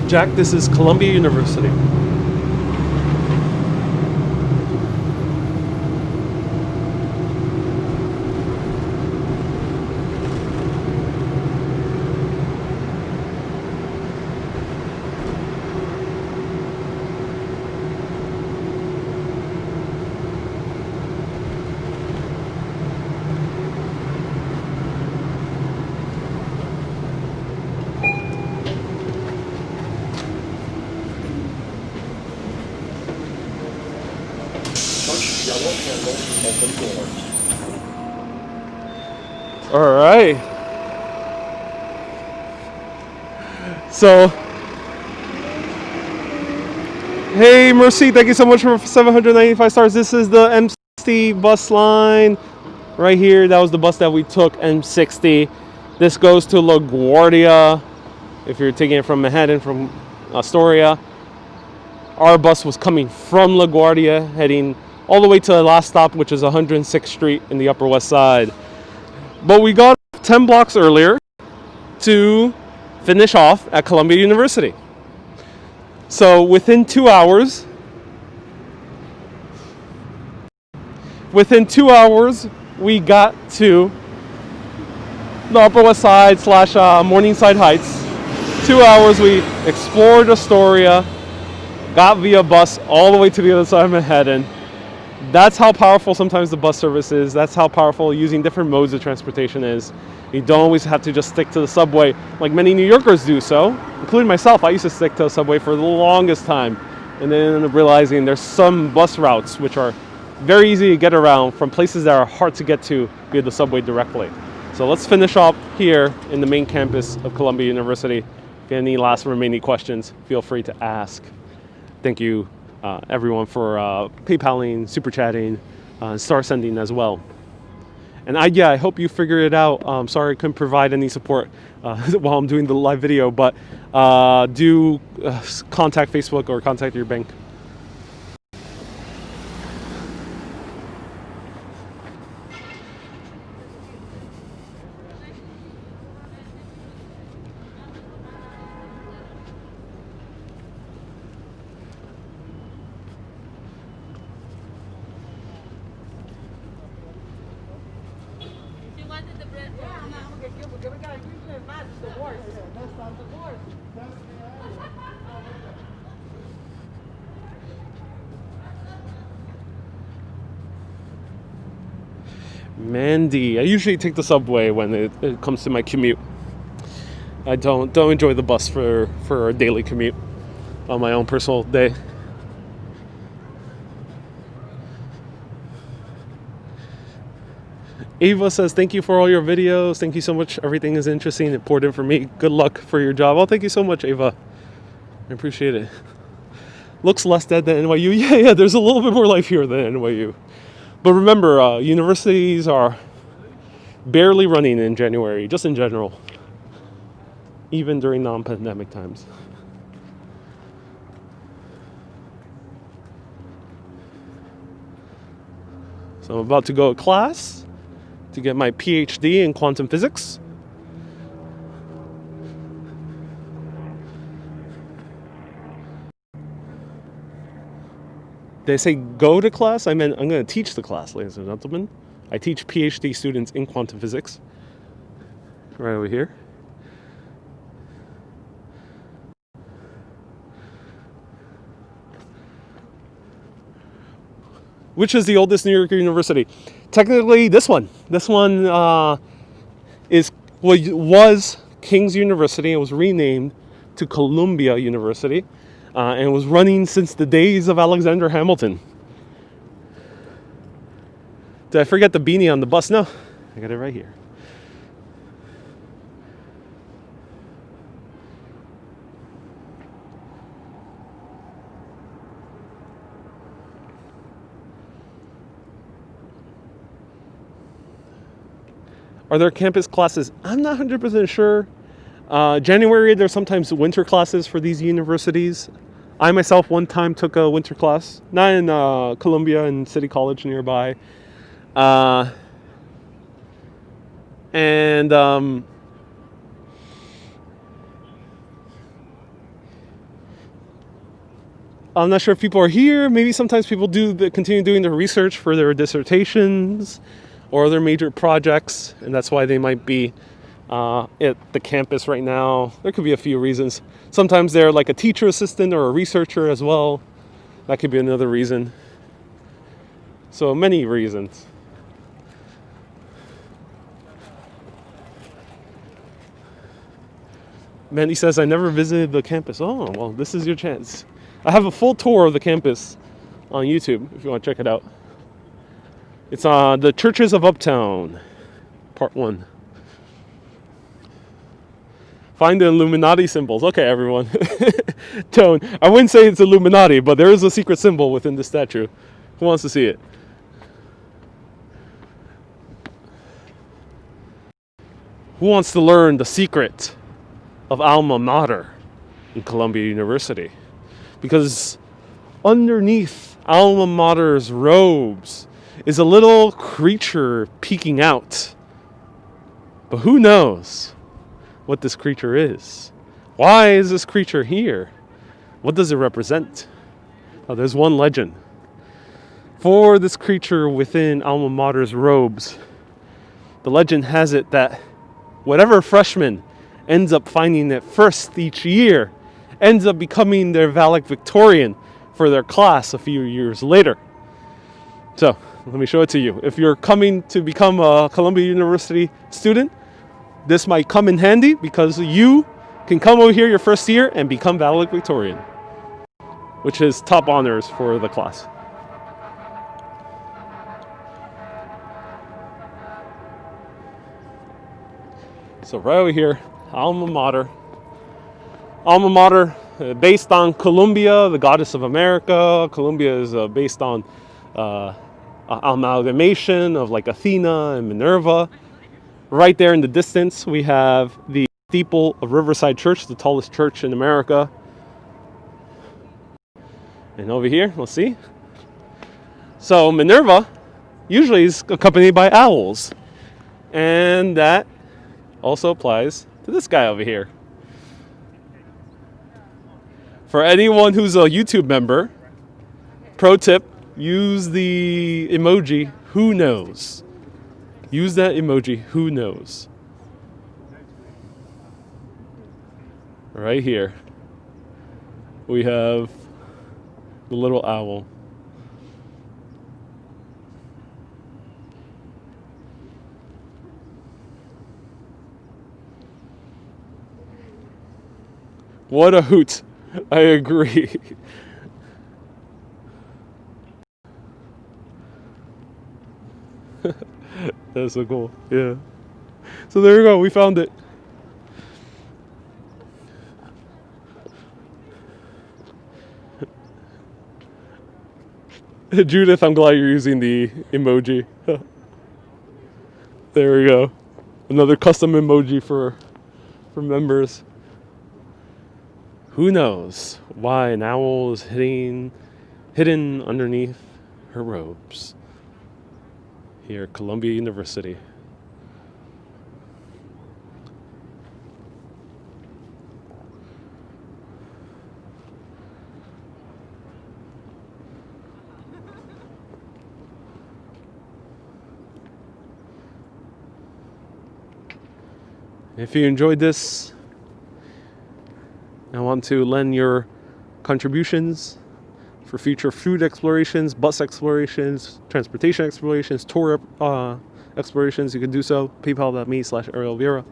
Jack, this is Columbia University. Touch yellow handles to open doors. All right. So, hey, Mercy, thank you so much for 795 stars. This is the M60 bus line right here. That was the bus that we took, M60. This goes to LaGuardia. If you're taking it from Manhattan, from Astoria. Our bus was coming from LaGuardia, heading all the way to the last stop, which is 106th Street in the Upper West Side. But we got 10 blocks earlier to finish off at Columbia University. So within 2 hours, we got to the Upper West Side / Morningside Heights. 2 hours, we explored Astoria, got via bus all the way to the other side of Manhattan. That's how powerful sometimes the bus service is. That's how powerful using different modes of transportation is. You don't always have to just stick to the subway like many New Yorkers do so, including myself. I used to stick to the subway for the longest time, and then ended up realizing there's some bus routes which are very easy to get around from places that are hard to get to via the subway directly. So let's finish up here in the main campus of Columbia University. If you have any last remaining questions, feel free to ask. Thank you, everyone, for PayPaling, super chatting, star sending as well. And I hope you figured it out. Sorry I couldn't provide any support while I'm doing the live video, but do contact Facebook or contact your bank. Yeah, I'm gonna get you because we gotta use it as the worst. Mandy. I usually take the subway when it comes to my commute. I don't enjoy the bus for a daily commute on my own personal day. Ava says, thank you for all your videos. Thank you so much. Everything is interesting and important for me. Good luck for your job. Oh, thank you so much, Ava. I appreciate it. Looks less dead than NYU. Yeah, there's a little bit more life here than NYU. But remember, universities are barely running in January, just in general. Even during non-pandemic times. So I'm about to go to class to get my PhD in quantum physics. Did I say go to class? I meant I'm going to teach the class, ladies and gentlemen. I teach PhD students in quantum physics. Right over here. Which is the oldest New York university? Technically, this one. This one was King's University. It was renamed to Columbia University. And was running since the days of Alexander Hamilton. Did I forget the beanie on the bus? No, I got it right here. Are there campus classes? I'm not 100% sure. January, there's sometimes winter classes for these universities. I myself one time took a winter class, not in Columbia and City College nearby. I'm not sure if people are here. Maybe sometimes people continue doing their research for their dissertations or other major projects, and that's why they might be at the campus right now. There could be a few reasons. Sometimes they're like a teacher assistant or a researcher as well. That could be another reason. So many reasons. Mandy says, I never visited the campus. Oh, well, this is your chance. I have a full tour of the campus on YouTube if you want to check it out. It's on the Churches of Uptown, part 1. Find the Illuminati symbols. Okay, everyone. Tone. I wouldn't say it's Illuminati, but there is a secret symbol within the statue. Who wants to see it? Who wants to learn the secret of alma mater in Columbia University? Because underneath alma mater's robes is a little creature peeking out. But who knows what this creature is? Why is this creature here? What does it represent? Oh, there's one legend. For this creature within alma mater's robes, the legend has it that whatever freshman ends up finding it first each year ends up becoming their valedictorian for their class a few years later. So, let me show it to you. If you're coming to become a Columbia University student, this might come in handy because you can come over here your first year and become valedictorian, which is top honors for the class. So right over here, alma mater. Alma mater, based on Columbia, the goddess of America. Columbia is based on amalgamation of like Athena and Minerva. Right there in the distance, we have the steeple of Riverside Church, the tallest church in America. And over here, let's see. So Minerva usually is accompanied by owls. And that also applies to this guy over here. For anyone who's a YouTube member, pro tip, use the emoji, who knows. Use that emoji, who knows. right here, we have the little owl. What a hoot. I agree. That's so cool. Yeah. So there you go. We found it. Judith, I'm glad you're using the emoji. There we go. Another custom emoji for members. Who knows why an owl is hidden underneath her robes here at Columbia University. If you enjoyed this and want to lend your contributions for future food explorations, bus explorations, transportation explorations, tour explorations, you can do so. PayPal.me/ArielVieira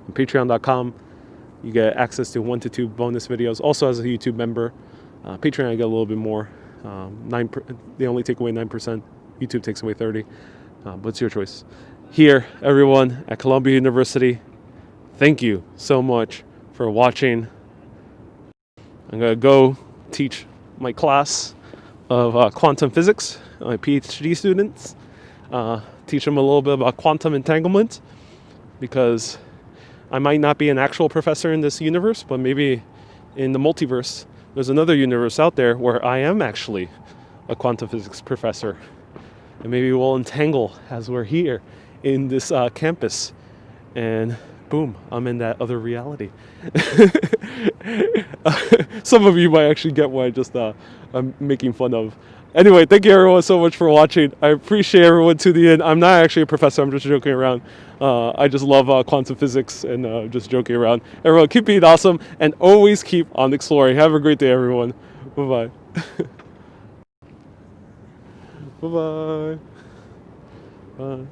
and Patreon.com. You get access to 1 to 2 bonus videos. Also, as a YouTube member, Patreon I get a little bit more. They only take away 9%. YouTube takes away 30%. But it's your choice. Here, everyone at Columbia University, thank you so much for watching. I'm going to go teach my class of quantum physics, my PhD students. Teach them a little bit about quantum entanglement, because I might not be an actual professor in this universe, but maybe in the multiverse, there's another universe out there where I am actually a quantum physics professor. And maybe we'll entangle as we're here in this campus. And boom, I'm in that other reality. Some of you might actually get what I'm making fun of. Anyway, thank you everyone so much for watching. I appreciate everyone tuning in. I'm not actually a professor, I'm just joking around. I just love quantum physics and just joking around. Everyone, keep being awesome and always keep on exploring. Have a great day, everyone. Bye-bye. Bye-bye. Bye.